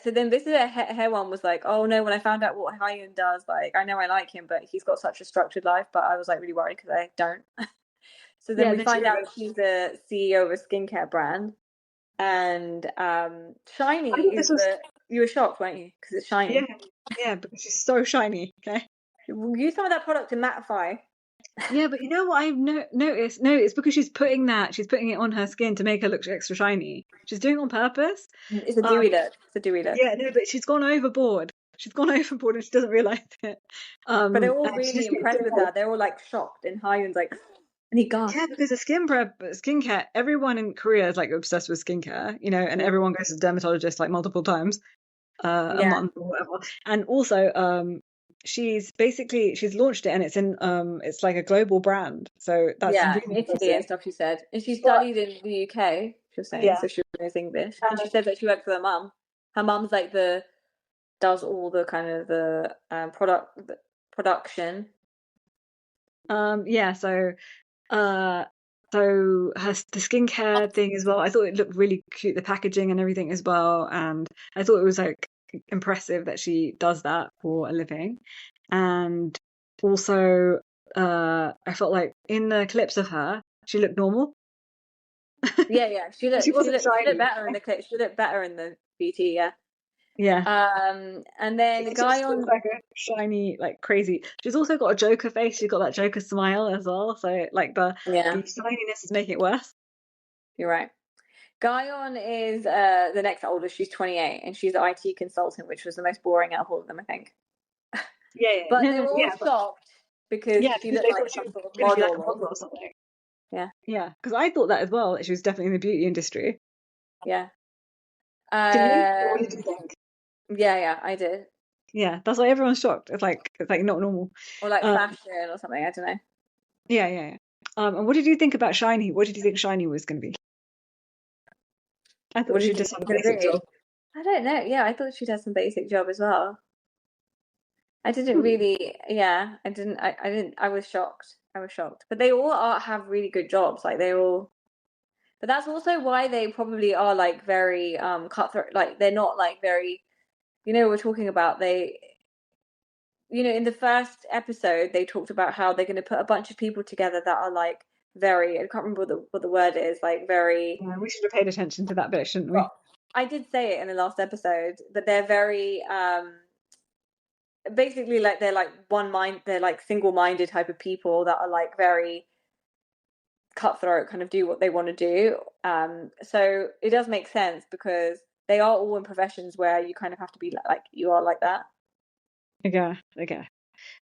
so then this is where Haewon was like, oh no, when I found out what Hyun does, like, I know I like him, but he's got such a structured life, but I was like really worried because I don't. So then we find out she's a CEO of a skincare brand, and shiny you were shocked, weren't you? Because it's shiny. Yeah, because she's so shiny. Okay, use some of that product to mattify. Yeah, but you know what I've noticed? No, it's because she's putting it on her skin to make her look extra shiny. She's doing it on purpose. It's a dewy look. It's a dewy look. Yeah, no, but she's gone overboard. And she doesn't realise it. But they're all really impressed with her. They're all like shocked, and Hyun's like, and he gasped. Yeah, because the skincare, everyone in Korea is like obsessed with skincare, you know, and everyone goes to the dermatologist like multiple times a month or whatever. And also, she's launched it, and it's like a global brand. So that's really Italy and stuff. She said, and she studied in the UK. She was saying, so she knows English, and she said that she worked for her mum. Her mum's like does all the kind of the production. So the skincare thing as well, I thought it looked really cute, the packaging and everything as well, and I thought it was like impressive that she does that for a living. And also I felt like in the clips of her, she looked normal. She looked better in the clip. She looked better in the BT. And then the guy on like a shiny, like crazy. She's also got a Joker face. She's got that Joker smile as well. So like the shininess is making it worse. You're right. Ga-yeon is the next oldest. She's 28, and she's an IT consultant, which was the most boring out of all of them, I think. But they were all shocked because she looked like some sort of model or something. Yeah, because I thought that as well. That she was definitely in the beauty industry. Yeah. What did you think? Yeah, I did. Yeah, that's why everyone's shocked. It's like not normal. Or like Um, fashion or something. I don't know. yeah. And what did you think about Shiny? What did you think Shiny was going to be? I What thought do you she think just had a it's gonna basic be? job. I don't know. Yeah, I thought she'd have some basic job as well. I didn't Hmm. really. Yeah, I didn't. I didn't. I was shocked. I was shocked. But they all have really good jobs. Like they all. But that's also why they probably are like very cutthroat. Like they're not like very. You know, we're talking about they. You know, in the first episode, they talked about how they're going to put a bunch of people together that are like very. I can't remember what the word is. Like very. Yeah, we should have paid attention to that bit, shouldn't we? Well, I did say it in the last episode, but they're very basically like they're like one mind. They're like single-minded type of people that are like very cutthroat, kind of do what they want to do. So it does make sense because they are all in professions where you kind of have to be like you are like that. Okay.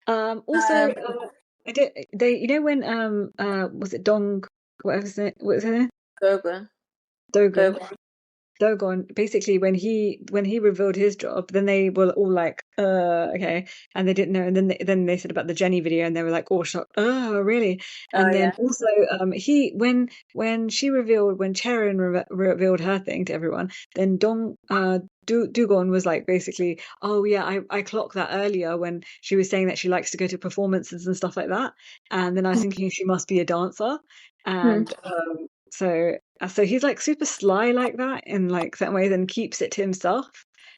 Also, Um, I did they you know when was it Dong what was it Gogun, Dogon Gogun. Dogon, basically when he revealed his job, then they were all like, okay, and they didn't know, and then they said about the Jenny video, and they were like all shocked, oh, really? Oh And then yeah. also, he when she revealed when Charon revealed her thing to everyone, then Dugon was like basically, oh yeah, I clocked that earlier when she was saying that she likes to go to performances and stuff like that, and then I was thinking she must be a dancer, Hmm. and so he's like super sly like that in like certain ways and keeps it to himself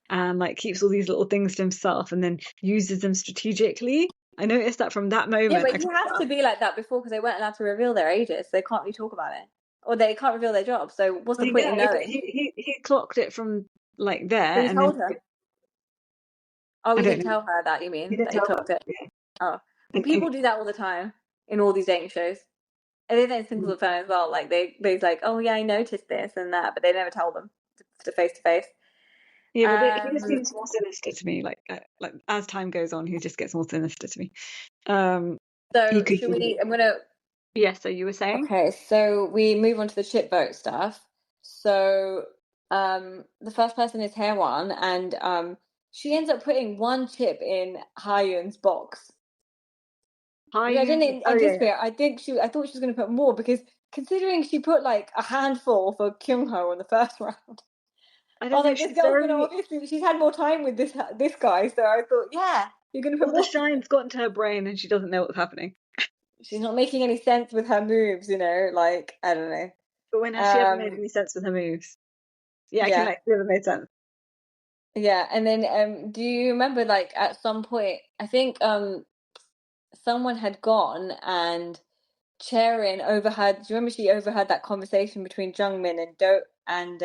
and like keeps all these little things to himself and then uses them strategically. I noticed that from that Yeah, moment. but he has to be like that before because they weren't allowed to reveal their ages. So they can't really talk about it, or they can't reveal their job. So what's the Well, point yeah, in but knowing? he clocked it from like there But he and then told her. Oh, I he don't didn't know. tell her that. You He mean didn't that he tell her. clocked it? Yeah. Oh, well, And, people do that all the time in all these dating shows. And then it's single phone as well. Like they's like, oh yeah, I noticed this and that, but they never tell them to face to face. yeah, but he just Um, seems more sinister to me. Like as time goes on, he just gets more sinister to me. Um, he so could should be. we? I'm gonna. Yeah. So you were saying? Okay, so we move on to the chip vote stuff. So the first person is Haewon, and she ends up putting one chip in Hyun's box, Are which I you? didn't Oh yeah. anticipate. I thought she was going to put more because considering she put like a handful for Kyung-ho in the first round. I I don't was know. like, this She's girl's gonna very. obviously she's had more time with this guy, so I thought, yeah, you're gonna put All the more. shine's got into her brain and she doesn't know what's happening. She's not making any sense with her moves, you know. Like I don't know. But when has she ever made Um, any sense with her moves? Yeah, I can yeah, like never made sense. yeah. And then, do you remember like at some point, I think someone had gone and Cherin overheard. Do you remember she overheard that conversation between Jung-min and Do and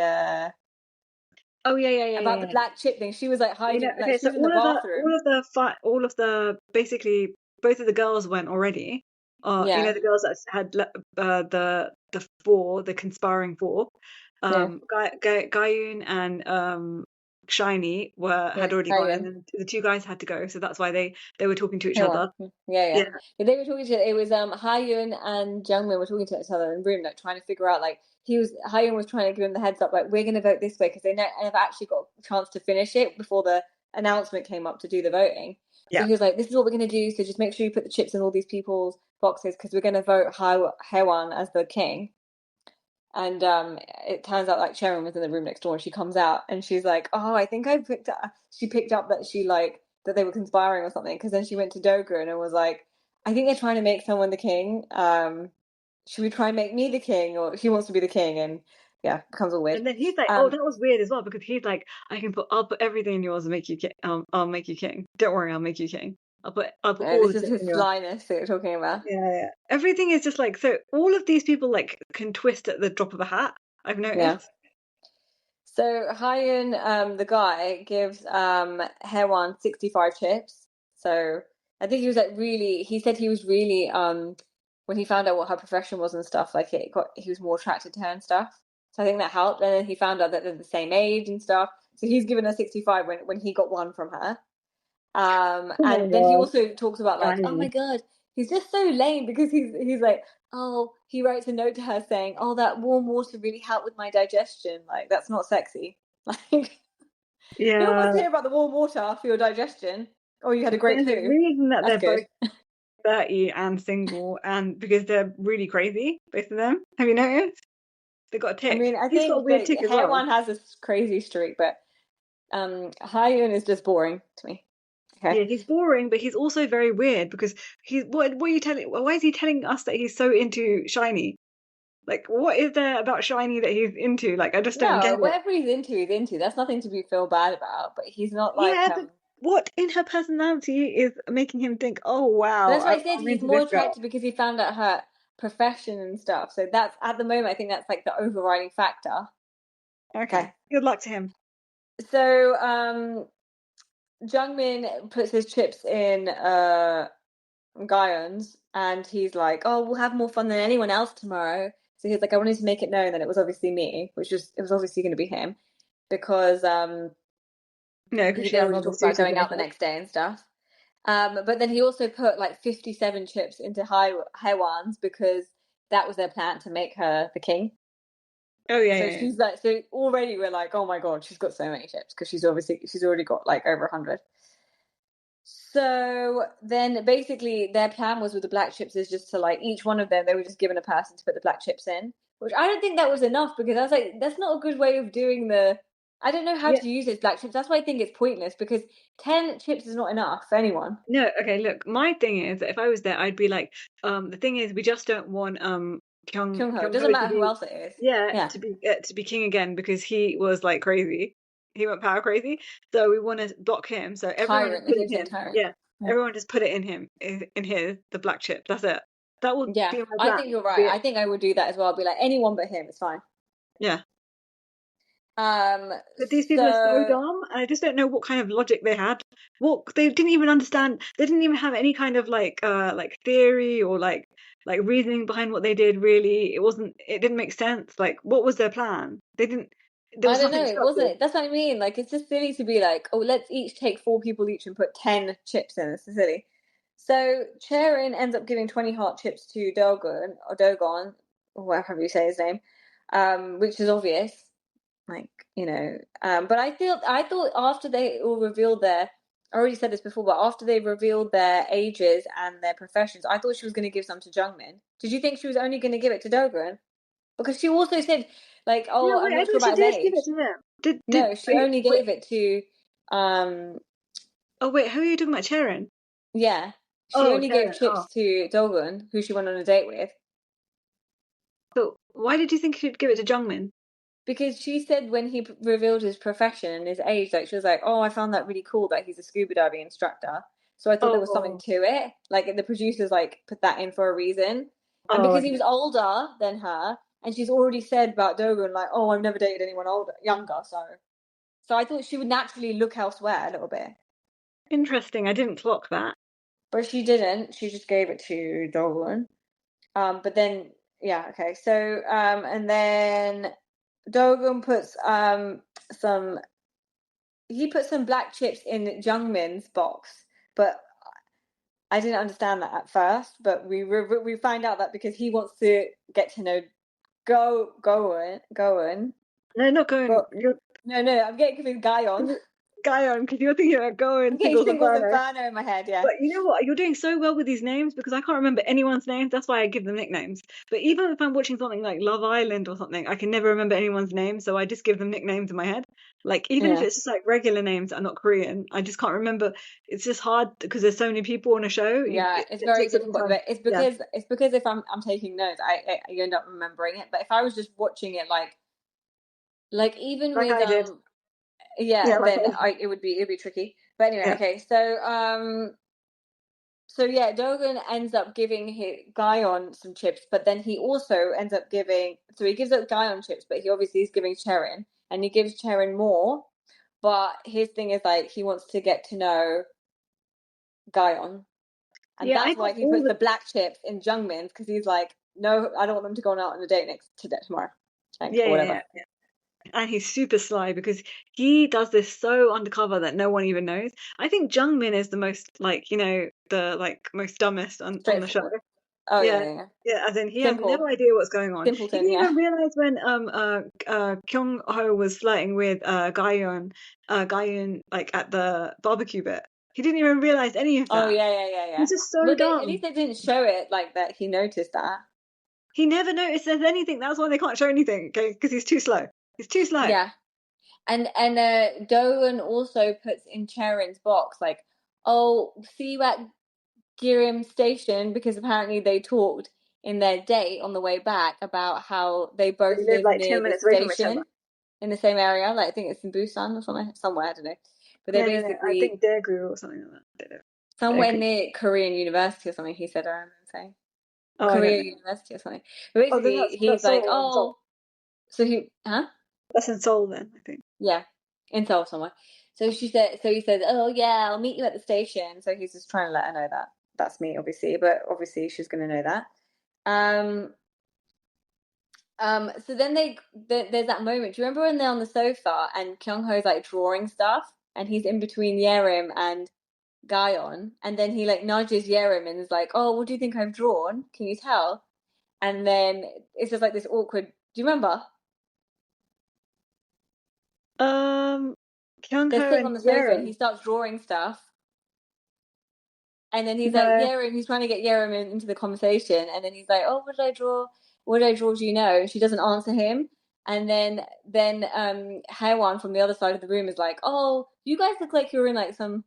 Oh yeah. about the black chip thing? She was like You know, hiding, like okay, she so was in the bathroom. all of the basically both of the girls went already. You know, Yeah, the girls that had the conspiring four, yeah, Ga-yeon and Shiny yeah. had already gone, and Hyun. then the two guys had to go. So that's why they were talking to each Hey, on. other. Yeah. Yeah, Yeah, they were talking to it was Hyun and Jungmin were talking to each other in the room, like trying to figure out like Hyun was trying to give him the heads up, like we're gonna vote this way because they never actually got a chance to finish it before the announcement came up to do the voting. So yeah. he was like, "This is what we're gonna do. So just make sure you put the chips in all these people's boxes because we're gonna vote Haewon as the king." And it turns out like Sharon was in the room next door and she comes out and she's like, oh, I think she picked up that she like that they were conspiring or something because then she went to Dogra and was like, I think they're trying to make someone the king. Should we try and make me the king or she wants to be the king and yeah, becomes all weird. And then he's like, "Oh, Um, that was weird as well," because he's like, I'll put everything in yours and make you king. I'll make you king. Don't worry, I'll make you king. I'll put all this the is chips his in yours." slyness that you're talking about. Yeah. Everything is just like so. All of these people like can twist at the drop of a hat. I've Yeah. noticed. So Hyun, the guy, gives Haewon 65 chips. So I think he was like really. He said he was really when he found out what her profession was and stuff. Like he was more attracted to her and stuff. So I think that helped. And then he found out that they're the same age and stuff. So he's given her 65 when he got one from her. Oh my And then he god, also talks about like, oh my Shiny. God, he's just so lame because he's like, oh, he writes a note to her saying, oh, that warm water really helped with my digestion. Like that's not sexy. Like No one wants Yeah. to hear about the warm water for your digestion. Oh, you had a great There's a poo. reason that That's they're good. both 30 and single, and because they're really crazy, both of them. Have you noticed? They got a I tick. mean, I He's got a think weird the tick as hair well. one has this crazy streak, but Hyun is just boring to me. Okay. Yeah, he's boring, but he's also very weird because he's what are you telling? Why is he telling us that he's so into shiny? Like, what is there about shiny that he's into? Like, I just don't get No, it. whatever he's into, he's into. That's nothing to be feel bad about. But he's not like Yeah, but what in her personality is making him think, oh wow, That's why I said I'm he's into more this girl? attractive because he found out her profession and stuff. So that's at the moment, I think that's like the overriding factor. Okay, good luck to him. So Jung-min puts his chips in Ga-yeon's, and he's like, "Oh, we'll have more fun than anyone else tomorrow." So he's like, "I wanted to make it known that it was obviously me, it was obviously going to be him because No, because she they had already another talked about suitor going out the later. next day and stuff." But then he also put like 57 chips into Haiwan's because that was their plan to make her the king. Oh yeah, So yeah, yeah. she's like, so already we're like, oh my god, she's got so many chips because she's already got like over 100. So then basically their plan was with the black chips is just to like each one of them they were just given a person to put the black chips in, which I don't think that was enough because I was like, that's not a good way of doing the. I don't know how Yeah. to use those black chips. That's why I think it's pointless because 10 chips is not enough for anyone. No, okay, look, my thing is that if I was there, I'd be like, the thing is, we just don't want Kyung-ho, it doesn't Kyung-ho to matter who be, else it is. yeah, Yeah, to be king again because he was like crazy. He went power crazy. So we want to block him. So everyone just tyrant. I put think it you in said him. tyrant. Yeah, Yeah. everyone just put it in him, in his, the black chip. That's it. That would Yeah, be my I plan. think you're Be right. it. I think I would do that as well. I'd be like anyone but him. It's fine. Yeah. Um. But these people are so So dumb, and I just don't know what kind of logic they had. What they didn't even understand. They didn't even have any kind of like theory or like reasoning behind what they did. Really, it wasn't. It didn't make sense. Like, what was their plan? They didn't. There I was don't nothing know. It wasn't. structured. That's what I mean. Like it's just silly to be like, oh, let's each take 4 people each and put 10 chips in. It's silly. So Charon ends up giving 20 heart chips to Dogon, or whatever you say his name, which is obvious. Like but I thought after they all revealed their. I already said this before, but after they revealed their ages and their professions, I thought she was going to give some to Jung-min. Did you think she was only going to give it to Dogon? Because she also said, like, No, oh, I'm wait. I not sure thought she about his did give it age. to them. Did No, she wait, only wait. gave it to, um, Oh wait, who are you talking about, Sharon? yeah, she Oh, only gave Sharon. Oh, chips to Dogun, who she went on a date with, so why did you think she'd give it to Jungmin? because she said when he revealed his profession and his age, like she was like, oh, I found that really cool that he's a scuba diving instructor. So I thought there was something Oh, to it. Like the producers like put that in for a reason, and oh, because he okay. was older than her, and she's already said about Dogun like, oh, I've never dated anyone younger, so I thought she would naturally look elsewhere a little bit. Interesting. I didn't clock that. But she didn't. She just gave it to Dolan. But then yeah, okay. So and then Dogan puts some he put some black chips in Jungmin's box, but I didn't understand that at first. But we find out that because he wants to get to know Goen. No, not going. But You're no, I'm getting confused. Guyon. guy on because you're thinking about I'm going getting Singles Singles Inferno. Inferno in my head. Yeah. But you know what? You're doing so well with these names because I can't remember anyone's names. That's why I give them nicknames. But even if I'm watching something like Love Island or something, I can never remember anyone's name, so I just give them nicknames in my head. Like even if Yeah. it's just like regular names that are not Korean, I just can't remember. It's just hard because there's so many people on a show. Yeah, it's It very takes a long difficult, time. but it's Yeah, because if I'm taking notes, I end up remembering it. But if I was just watching it like even like with I did. Yeah, yeah, like then I. it'd be tricky. But anyway, Yeah. okay, so yeah, Dogan ends up giving Ga-yeon some chips, but then he also ends up giving so he gives up Ga-yeon chips, but he obviously is giving Cherin, and he gives Cherin more. But his thing is like he wants to get to know Ga-yeon. And Yeah, I that's got why he all puts the. the black chips in Jungmin's because he's like, no, I don't want them to go out on a date tomorrow, like Yeah, or yeah, whatever. yeah. And he's super sly because he does this so undercover that no one even knows. I think Jungmin is the most like the like most dumbest on the show. Straightforward. Oh Yeah, yeah. yeah. As in, he has Simple. no idea what's going on. He Simpleton, didn't yeah. even realize when Kyung-ho was flirting with Ga-yeon, like at the barbecue bit. He didn't even realize any of Oh that. yeah. He's just so But at dumb. least they didn't show it like that. He noticed that. He never notices anything. That's why they can't show anything, okay? Because he's too slow. He's too slow. Yeah. And Doan also puts in Charon's box like, oh, see you at Girim station, because apparently they talked in their date on the way back about how they both They live live like 10 near the minutes away from each other. station in the same area. Like I think it's in Busan or somewhere, I don't know. But they No. I basically think Daegu or something like that. I don't know. somewhere Daegu. near Korean University or something. He said, I remember saying Oh, I don't Korea know. University or something. But Oh, then basically, he's that's like, Seoul. oh, so That's in Seoul then, I think. yeah, in Seoul somewhere. So he said, oh yeah, I'll meet you at the station. So he's just trying to let her know that that's me, obviously, but obviously she's going to know that. So then there's that moment. Do you remember when they're on the sofa and Kyung-ho's like drawing stuff and he's in between Yerim and Ga-yeon, and then he like nudges Yerim and is like, "Oh, what do you think I've drawn? Can you tell?" And then it's just like this awkward. Do you remember? They're Kyung-ho sitting and on the sofa and he Yerim. starts drawing stuff, and then he's like, No. Yerim. He's trying to get Yerim into the conversation, and then he's like, "Oh, what did I draw? What did I draw? Do you know?" And she doesn't answer him. And then Haewon from the other side of the room is like, "Oh, you guys look like you're in like some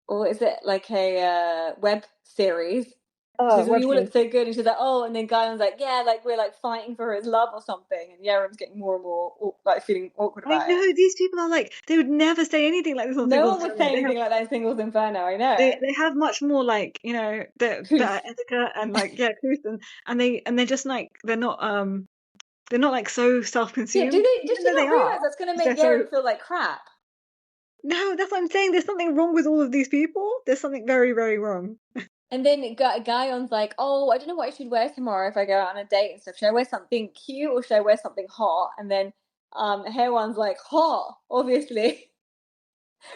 or is it like a web series?" She Oh, says, "Oh, web you all series. look so good." And she's like, "Oh," and then Ga-yeon's like, "Yeah, like we're like fighting for his love or something." And Yerim's getting more and more like feeling awkward I about it. know, these people are like, they would never say anything like this on No Singles one would Inferno. say anything like that in Singles Inferno, I know. They have much more like, the Who's better etiquette and like truth and they're just like they're not like so Yeah, self-consumed, does even she though they not are. realize that's gonna They're make so Yerim feel like crap? no, that's what I'm saying. There's something wrong with all of these people. There's something very, very wrong. And then Ga-yeon's like, "Oh, I don't know what I should wear tomorrow if I go out on a date and stuff. Should I wear something cute or should I wear something hot?" And then Haewon's like, "Hot, obviously."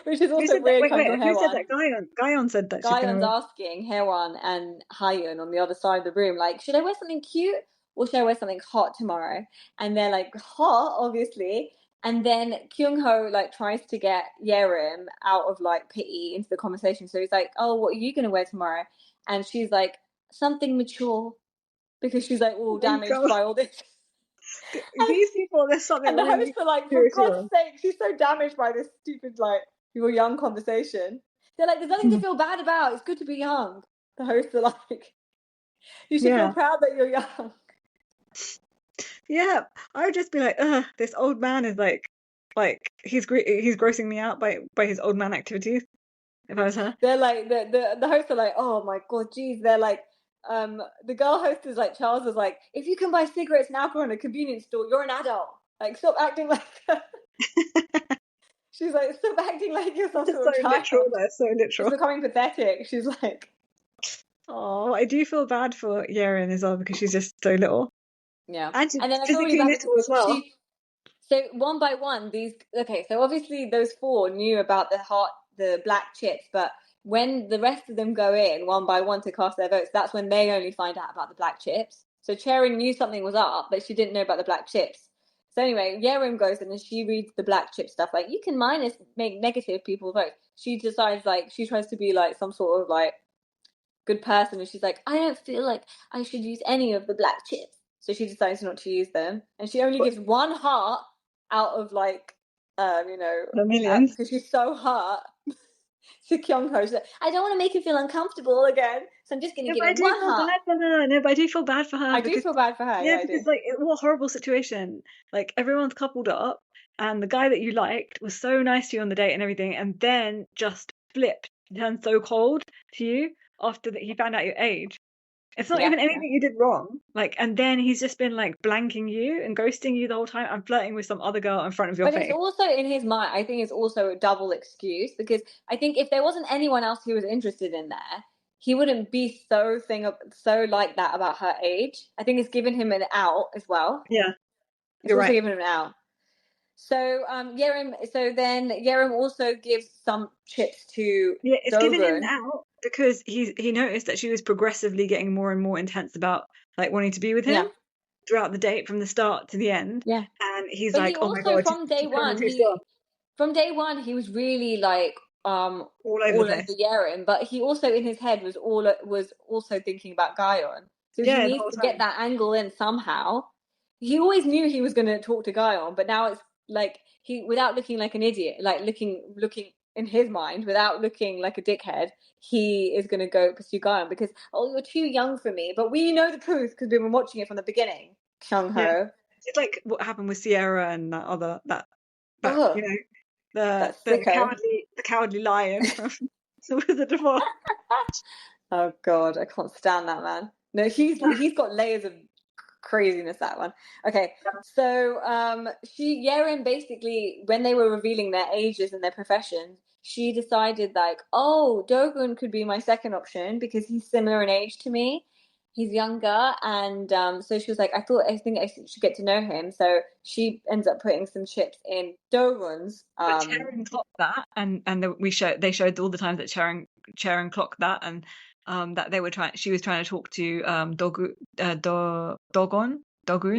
Which is Who also said that? weird Wait, coming wait. from Who said Haewon. that? Guyon said that she's gonna Ga-yeon's wear. asking Haewon and Hyun on the other side of the room, like, should I wear something cute or should I wear something hot tomorrow? And they're like, hot, obviously. And then Kyung-ho like tries to get Yerim out of like pity into the conversation. So he's like, "Oh, what are you gonna wear tomorrow?" And she's like, "Something mature," because she's like all Oh my damaged God. by all this. And, These people, there's something and the hosts really are like, "For seriously God's wrong. sake, she's so damaged by this stupid like your young conversation." They're like, "There's nothing to feel bad about. It's good to be young." The hosts are like, "You should feel Yeah. proud that you're young." Yeah. I would just be like, ugh, this old man is like he's grossing me out by his old man activities. If I was her. They're like the hosts are like, "Oh my God, geez." They're like, the girl host is like, Charles is like, "If you can buy cigarettes and alcohol in a convenience store, you're an adult. Like, stop acting like." She's like, "Stop acting like you're some It's sort so of literal, child." though, so She's literal. becoming pathetic. She's like, Oh, I do feel bad for Yerin as well because she's just so little. yeah. And she's And then I feel really physically bad because little as well. so one by one, so obviously those four knew about the black chips, but when the rest of them go in one by one to cast their votes, that's when they only find out about the black chips. So Cherin knew something was up, but she didn't know about the black chips. So anyway, Yerim goes and then she reads the black chip stuff. Like, you can make negative people vote. She decides, like, she tries to be like some sort of like good person, and she's like, "I don't feel like I should use any of the black chips." So she decides not to use them, and she only gives one heart out of like, The millions. because she's so hurt to Kyung-ho. She's like, "I don't want to make her feel uncomfortable again, so I'm just going to No, give but I him do one feel heart." bad for her. No, but I do feel bad for her I do because feel bad for her. Yeah, I do. because like what a horrible situation. Like everyone's coupled up, and the guy that you liked was so nice to you on the date and everything, and then just flipped, turned so cold to you after that he found out your age. It's not Yeah, even yeah. anything you did wrong. Like, and then he's just been like blanking you and ghosting you the whole time and flirting with some other girl in front of your But it's face. also in his mind, I think it's also a double excuse, because I think if there wasn't anyone else who was interested in there, he wouldn't be so like that about her age. I think it's given him an out as well. Yeah, It's you're also right. given him an out. So then Yerim also gives some chips to Yeah, it's given him Dogun. out, because he noticed that she was progressively getting more and more intense about like wanting to be with him Yeah, throughout the date from the start to the end, yeah. and he's But he like, "Oh my also god, she's becoming too strong." from day one he was really like All over the all over place. Yeren, but he also in his head was also thinking about Ga-yeon. So he Yeah, the needs whole to get time. that angle in somehow. He always knew he was going to talk to Ga-yeon, but now it's like he, without looking like an idiot, like looking in his mind, without looking like a dickhead, he is going to go pursue Ga-yeon because, oh, you're too young for me. But we know the truth because we've been watching it from the beginning. Yeah, Kyung-ho. it's like what happened with Sierra and that Ugh, you know the that the sicko. cowardly lion from The Wizard of Oz. Oh God, I can't stand that man. No, he's got layers of craziness, that one. Okay, so Yerin basically, when they were revealing their ages and their professions, she decided like, oh, Dogun could be my second option because he's similar in age to me. He's younger, and so she was like, I think I should get to know him. So she ends up putting some chips in Dogun's. But Sharon clocked that, and they showed all the times that Sharon clocked that, and that she was trying to talk to Dogun.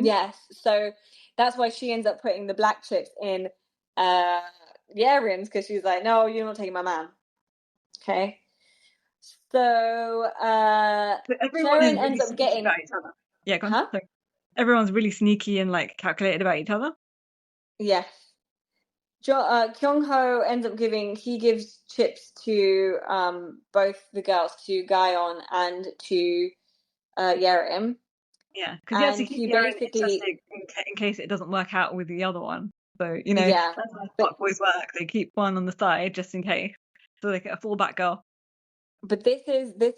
Yes, so that's why she ends up putting the black chips in uh Yerin's because she's like, no, you're not taking my man. Okay. So But everyone is Sharon really ends up sneaky getting, about each other. Yeah, go on. huh? Sorry. Everyone's really sneaky and like calculated about each other. Yes. Kyung-ho ends up he gives chips to both the girls, to Ga-yeon and to Yerim. Yeah, because he has to And keep he Sharon basically, interested in case it doesn't work out with the other one. So yeah. that's how But fuckboys work. They keep one on the side just in case, so they get a fallback girl. this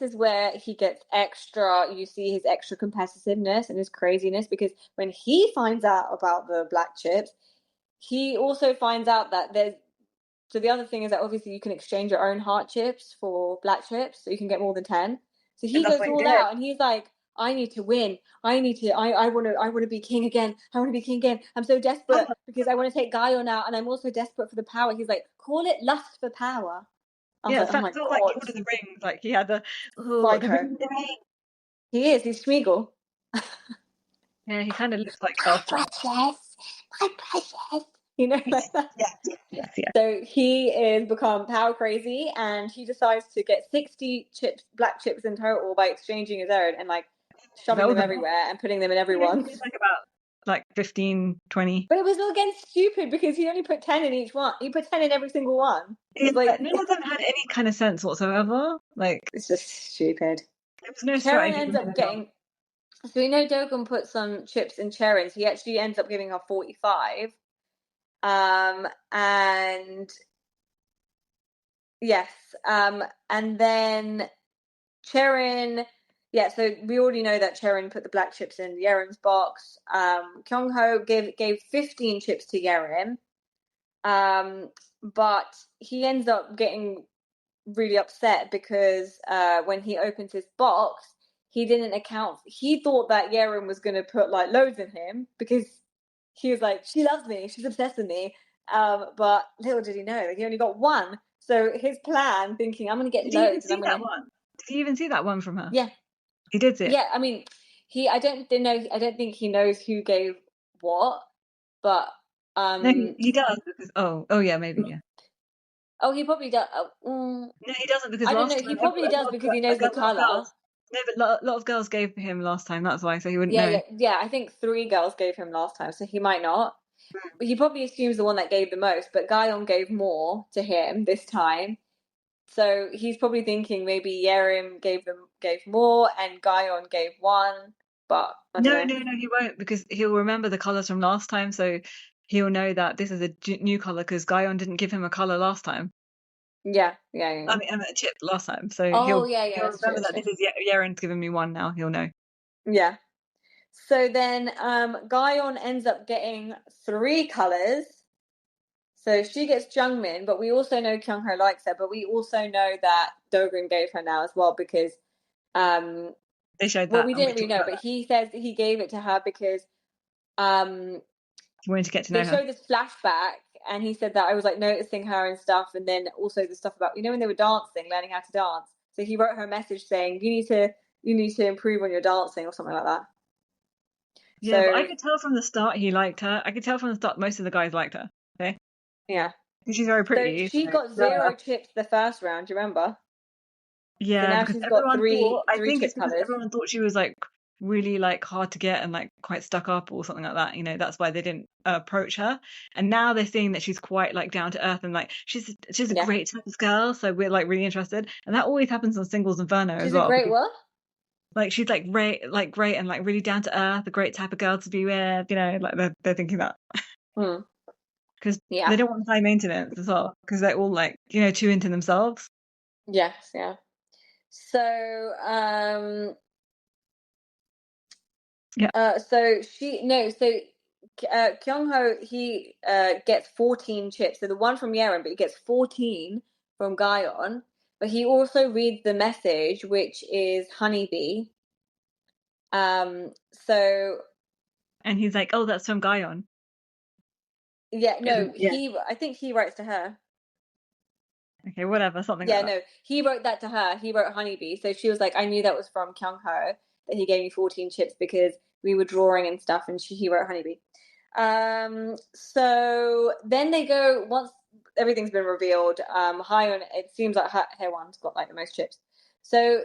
is where he gets extra, you see his extra competitiveness and his craziness, because when he finds out about the black chips, he also finds out that there's, so the other thing is that obviously you can exchange your own heart chips for black chips, so you can get more than 10. So And he that's goes what he all did. out and he's like, I need to win. I want to be king again. I want to be king again. I'm so desperate because I want to take Guyon out, and I'm also desperate for the power. He's like, call it lust for power. I was Yeah, like, it oh my felt like God, Lord of the Rings. Like he had the psycho. ring, the ring. He is. He's Schmeagol. Yeah, he kind of looks like My Elsa. precious, my precious. Like that. Yeah. So he is become power crazy, and he decides to get 60 chips, black chips in total, by exchanging his own and like That shoving them was a lot. everywhere and putting them in He only did everyone's. like about like 15, 20. But it was again stupid because he only put 10 in each one. He put 10 in every single one. Yeah, It's like, none of them had any kind of sense whatsoever. Like it's just stupid. there was no Sharon strategy ends up behind it. getting, so we know Dogan put some chips in Sharon's. He actually ends up giving her 45. And yes, and then Cherin, yeah, so we already know that Cherin put the black chips in Yerin's box. Kyung-ho gave 15 chips to Yerin. But he ends up getting really upset because when he opens his box, he thought that Yerin was going to put like loads in him because he was like, she loves me, she's obsessed with me. But little did he know, he only got one. So his plan, thinking, I'm going to get Did he even loads and see I'm going that to, one? Did he even see that one from her? yeah, He did see it. yeah. I mean, I don't think he knows who gave what, but No, he does because oh yeah, maybe yeah. oh, he probably does. No, he doesn't because I don't last know. time He probably does because he knows the a lot of color. girls. No, but a lot of girls gave him last time. That's why, so he wouldn't Yeah, know. yeah. I think 3 girls gave him last time, so he might not. But he probably assumes the one that gave the most. But Ga-yeon gave more to him this time, so he's probably thinking maybe Yerim gave more and Ga-yeon gave one. But I don't No, know. no, no, he won't because he'll remember the colors from last time, so he'll know that this is a new color because Ga-yeon didn't give him a color last time. Yeah. I mean a chip last time, so Oh, yeah. he'll That's true. remember That's that true. this is Yaren's giving me one now. He'll know. Yeah. So then Ga-yeon ends up getting 3 colors. So she gets Jung-min, but we also know Kyung-ho likes her, but we also know that Dogun gave her now as well because, They showed well, that, we and we didn't really talked know, about but that. he says he gave it to her because um, He wanted to get to they know her. show this flashback, and he said that I was like noticing her and stuff, and then also the stuff about, when they were dancing, learning how to dance. So he wrote her a message saying, you need to improve on your dancing or something like that. Yeah, but I So could tell from the start he liked her. I could tell from the start most of the guys liked her. Okay, yeah. she's very So pretty. she got 0 chips the first round, do you remember? So Yeah, now because she's got everyone thought, I three think it's chip because colours. everyone thought she was like really like hard to get and like quite stuck up or something like that. You know, that's why they didn't approach her. And now they're seeing that she's quite like down to earth and like she's a Yeah. great type of girl. So we're like really interested. And that always happens on Singles Inferno as She's well. a great Because, what? like she's like great and like really down to earth, a great type of girl to be with. You know, like they're thinking that. Hmm. Because Yeah. they don't want high maintenance as well. Because they're all like, you know, too into themselves. Yes, yeah. So Yeah. so Kyung-ho, he gets 14 chips. So the one from Yeon, but he gets 14 from Ga-yeon. But he also reads the message, which is honeybee. So And he's like, oh, that's from Ga-yeon. yeah, no, Yeah. I think he writes to her. Okay, whatever, something Yeah, like that. no, he wrote that to her. He wrote honeybee. So she was like, I knew that was from Kyung-ho, that he gave me 14 chips because we were drawing and stuff, and he wrote honeybee. So then they go, once everything's been revealed, Hyun, it seems like Haewon's got like the most chips. So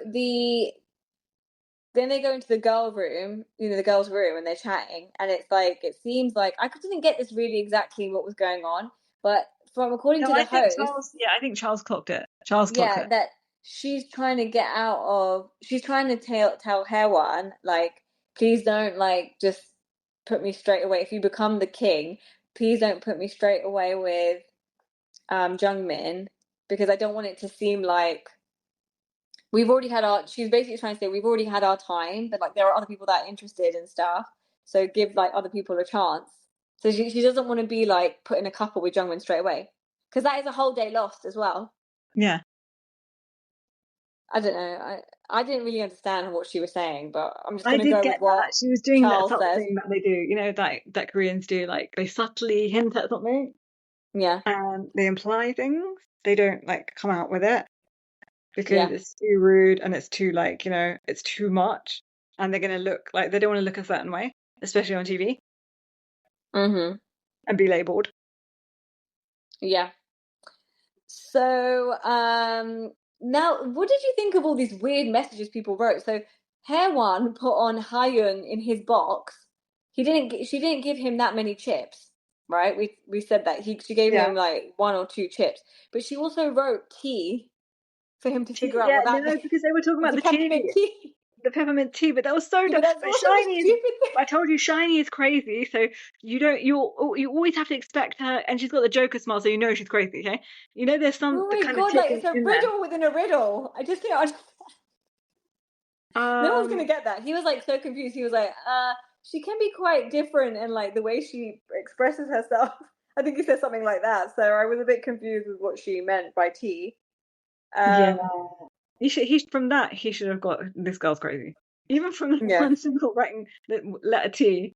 then they go into the girls' room, and they're chatting, and it's like, it seems like, I didn't get this really exactly what was going on, but from according to the host, I think Charles clocked it. Charles clocked it. that she's trying to she's trying to tell Haewon, like, please don't like just put me straight away. If you become the king, please don't put me straight away with Jung-min, because I don't want it to seem like she's basically trying to say we've already had our time, but like there are other people that are interested and stuff. So give like other people a chance. So she doesn't want to be like put in a couple with Jung-min straight away, because that is a whole day lost as well. Yeah. I don't know. I didn't really understand what she was saying, but I'm just I going to did go get with what that. She was doing that Charles subtle says. thing that they do, you know, that Koreans do, like they subtly hint at something Yeah, and they imply things. They don't like come out with it because yeah, it's too rude and it's too like, you know, it's too much. And they're gonna look like they don't want to look a certain way, especially on TV, mm-hmm, and be labeled. yeah. So, now, what did you think of all these weird messages people wrote? So, Haewon put on Hyun in his box. She didn't give him that many chips, right? We said that she gave Yeah. him like 1 or 2 chips, but she also wrote tea for him to figure out Yeah, what that no, means. because they were talking about It's a the tea. peppermint tea. The peppermint tea, but that was so Yeah, dumb. but that's But also a Shiny is, stupid thing. I told you, Shiny is crazy. So you always have to expect her, and she's got the Joker smile, so you know she's crazy. Okay, you know there's some Oh my kind of God, chick like it's a in there. riddle within a riddle. I just can't understand. No one's gonna Um, get that. He was like so confused. He was like, she can be quite different in like the way she expresses herself. I think he said something like that. So I was a bit confused with what she meant by tea. yeah, he from that he should have got this girl's crazy. Even from the Yeah. one simple writing the letter T.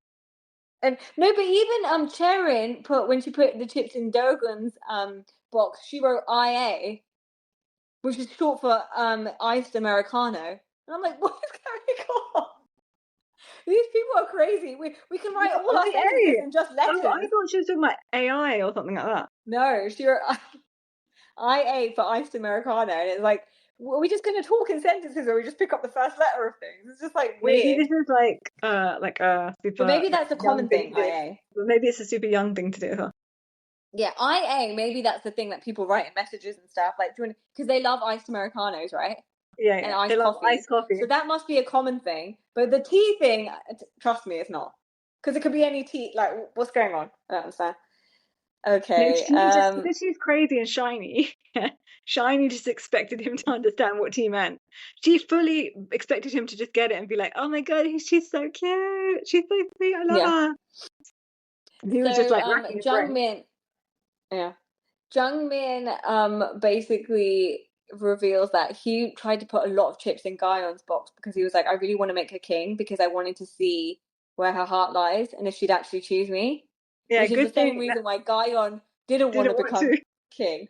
And no, but even Cherin when she put the chips in Dogun's box, she wrote IA, which is short for iced Americano. And I'm like, what is going on? These people are crazy. We can write all our sentences in just letters. Oh, I thought she was talking about AI or something like that. No, she wrote IA for iced Americano, and it's like, are we just going to talk in sentences, or we just pick up the first letter of things? It's just like weird. Maybe this is like a super. But maybe that's a common thing. IA. But maybe it's a super young thing to do. Huh? Yeah, IA. Maybe that's the thing that people write in messages and stuff, like because they love iced Americanos, right? Yeah, And they love coffee. iced coffee. So that must be a common thing. But the tea thing, trust me, it's not. Because it could be any tea. Like, what's going on? I don't understand. Okay. No, because she's crazy and Shiny. Shiny just expected him to understand what tea meant. She fully expected him to just get it and be like, "Oh my god, she's so cute. She's so sweet. I love her." And he was just like racking his brain. Jung-min, yeah, Jung-min basically reveals that he tried to put a lot of chips in Ga-yeon's box because he was like, I really want to make her king because I wanted to see where her heart lies and if she'd actually choose me. Yeah, which is the same reason why Ga-yeon didn't want to become king.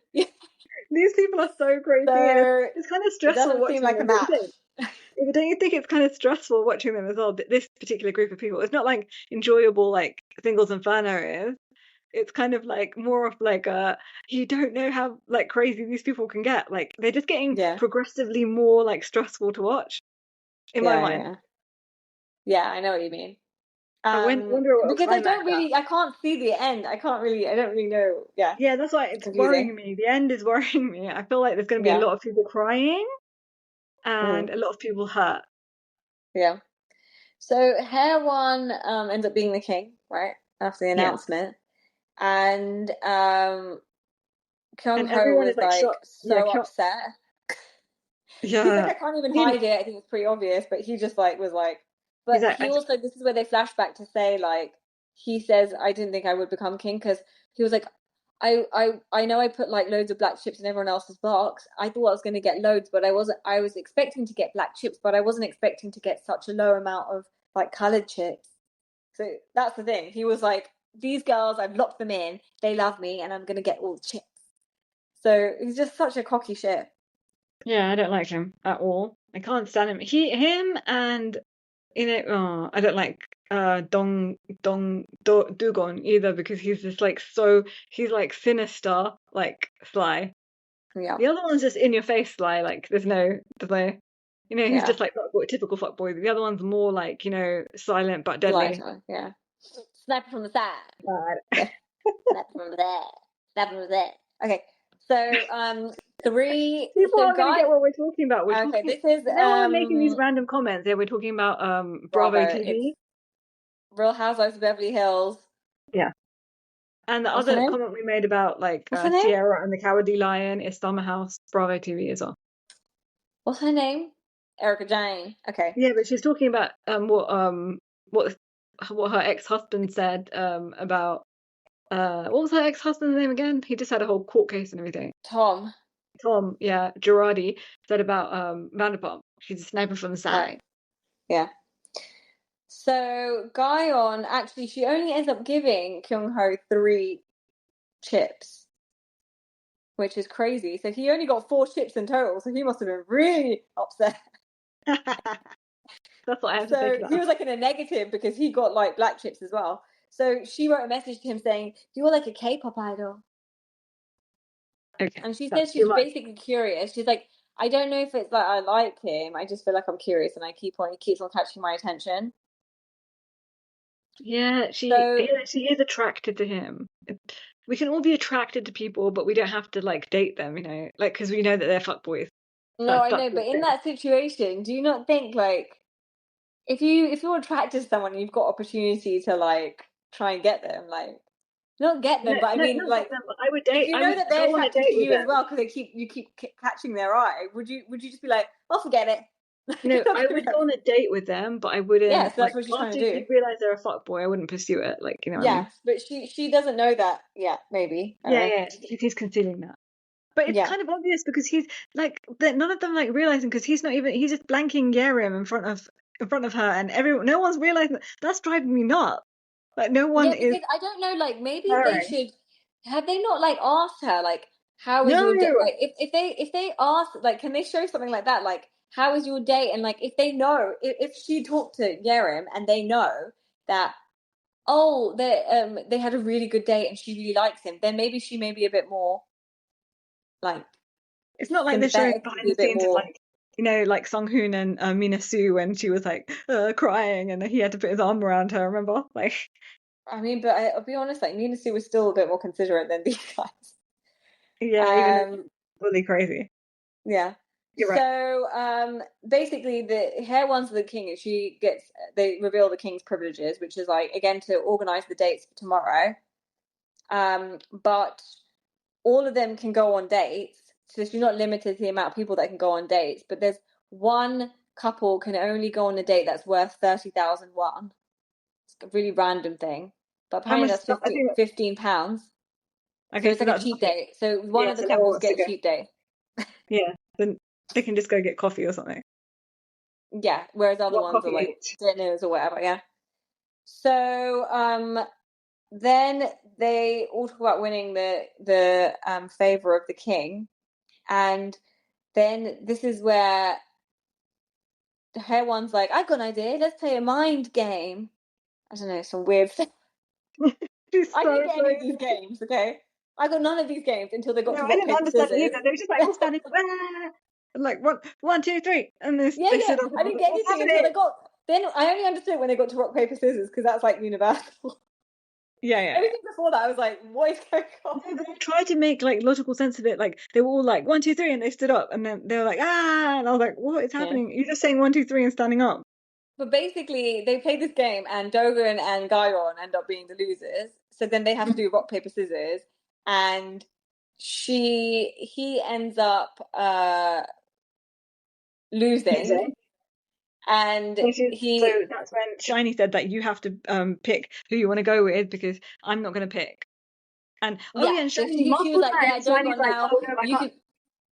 These people are so crazy. So It's kind of it stressful doesn't watching seem like a them. Don't you match. think? Yeah, but don't you think it's kind of stressful watching them as well? This particular group of people. It's not like enjoyable like Singles Inferno is. It's kind of like more of like you don't know how like crazy these people can get. Like they're just getting Yeah, progressively more like stressful to watch in my yeah, mind. yeah. Yeah, I know what you mean. I wonder what will Because I climax don't that. really, I can't see the end. I don't really know. Yeah, Yeah, that's why it's it's confusing. worrying me. The end is worrying me. I feel like there's going to be a Yeah. lot of people crying and Mm, a lot of people hurt. yeah. So Hair One ends up being the king, right? After the Yeah. announcement. And And Kyung-ho everyone is was like like shocked. Yeah, so upset. He's like, yeah. I can't even He, hide it. I think it's pretty obvious, but he just like was like, he's but like, he also, this is where they flash back to say like, he says, I didn't think I would become king because he was like, I know I put like loads of black chips in everyone else's box. I thought I was going to get loads, but I was expecting to get black chips, but I wasn't expecting to get such a low amount of like colored chips. So that's the thing. He was like, these girls, I've locked them in. They love me, and I'm going to get all the chips. So he's just such a cocky shit. yeah, I don't like him at all. I can't stand him. Him, and I don't like Dugon either because he's just like he's like sinister, like sly. Yeah, The other one's just in your face sly, like there's no, he's yeah. just like fuckboy, typical fuckboy. The other one's more like silent but deadly. Lighter, yeah. Sniper from the side. Bad. Yeah. Sniper from there. Sniper from there. Okay. So three People so aren't gonna guy get what we're talking about. We're okay, talking. this is You know when we're making these random comments, yeah, we're talking about Bravo Bravo. It's TV. Real Housewives of Beverly Hills. Yeah. And the What's her other name? comment we made about like What's her name? Sierra and the Cowardly Lion is Summer House Bravo TV as well. What's her name? Erica Jane. Okay. Yeah, but she's talking about what what her ex-husband said about what was her ex-husband's name again? He just had a whole court case and everything. Tom. Tom, yeah, Girardi said about Vanderpump. She's a sniper from the side. Right. Yeah. So Ga-yeon, actually, she only ends up giving Kyung-ho 3 chips, which is crazy. So he only got 4 chips in total. So he must have been really upset. That's what I have to say So to he that. was like in a negative because he got like black chips as well. So she wrote a message to him saying, "You're like a K-pop idol." Okay, And she says that's too she's much. basically curious. She's like, I don't know if it's like I like him. I just feel like I'm curious, and he keeps on catching my attention. Yeah, So she is attracted to him. We can all be attracted to people, but we don't have to like date them, like because we know that they're fuckboys. no, That I that's know, the but in thing. that situation, do you not think like if you're attracted to someone, you've got opportunity to like try and get them, like not get No, them, but I no, mean not get like them. But if you I know would that go they're on a attracted to date with you as them. well because you keep catching their eye, would you just be like, "I'll forget it"? No, You're not I gonna be would like, go on a date with them, but I yes, wouldn't that's like what she's trying after to you do. realize they're a fuckboy, I wouldn't pursue it. Like, you know what I mean? Yes, but she doesn't know that yet. Maybe I don't Yeah, know. yeah, he's concealing that. But it's Yeah, kind of obvious because he's like none of them like realizing because he's just blanking Yerim in front of her and everyone no one's realizing that's driving me nuts. Like no one yeah, is because I don't know. Like maybe they caring. should have they not like asked her like how is No, your day? Like if they ask like can they show something like that like how is your day and like if they know if she talked to Yerim and they know that oh they had a really good day and she really likes him then maybe she may be a bit more like it's not like they're showing sympathetic and behind be the a bit scenes of more. like like Sung-hoon and Mina Sue when she was like crying and he had to put his arm around her. Remember? Like I mean, but I'll be honest, like Nina Sue was still a bit more considerate than these guys. yeah, even though she's Um, fully crazy. yeah. You're right. So, basically, the Hair One's the king, and they reveal the king's privileges, which is like again to organize the dates for tomorrow. But all of them can go on dates, so she's not limited to the amount of people that can go on dates. But there's one couple can only go on a date that's worth 30,000 won. It's a really random thing, but How apparently much that's stuff? I think. £15. So Okay, it's so like a that's cheap nothing. date. So one Yeah, of the so no one couples wants to get go. a cheap date. Yeah, then they can just go get coffee or something. Yeah, whereas other One ones are coffee like each. dinners or whatever, yeah. So then they all talk about winning the favor of the king. And then this is where Hae-won's like, I've got an idea, let's play a mind game. I don't know, some weird thing. I didn't get any of these games, okay? I got none of these games until they got to I rock, didn't paper, understand scissors. either. They were just like all standing up, and like one, two, three, and they stood up. I didn't get anything until they got. Then I only understood when they got to rock, paper, scissors, because that's like universal. Yeah. Everything before that, I was like, what is going on? No, they tried to make like logical sense of it. Like they were all like 1, 2, 3, and they stood up, and then they were like and I was like, what is happening? You're just saying 1, 2, 3 and standing up. But basically, they played this game, and Do-geon and Ga-yeon end up being the losers. So then they have to do rock, paper, scissors, and he ends up losing. And so that's when Shiny said that you have to pick who you want to go with because I'm not going to pick. And and Shiny she multiple was like, times. Shiny's like, now, oh no, I can't.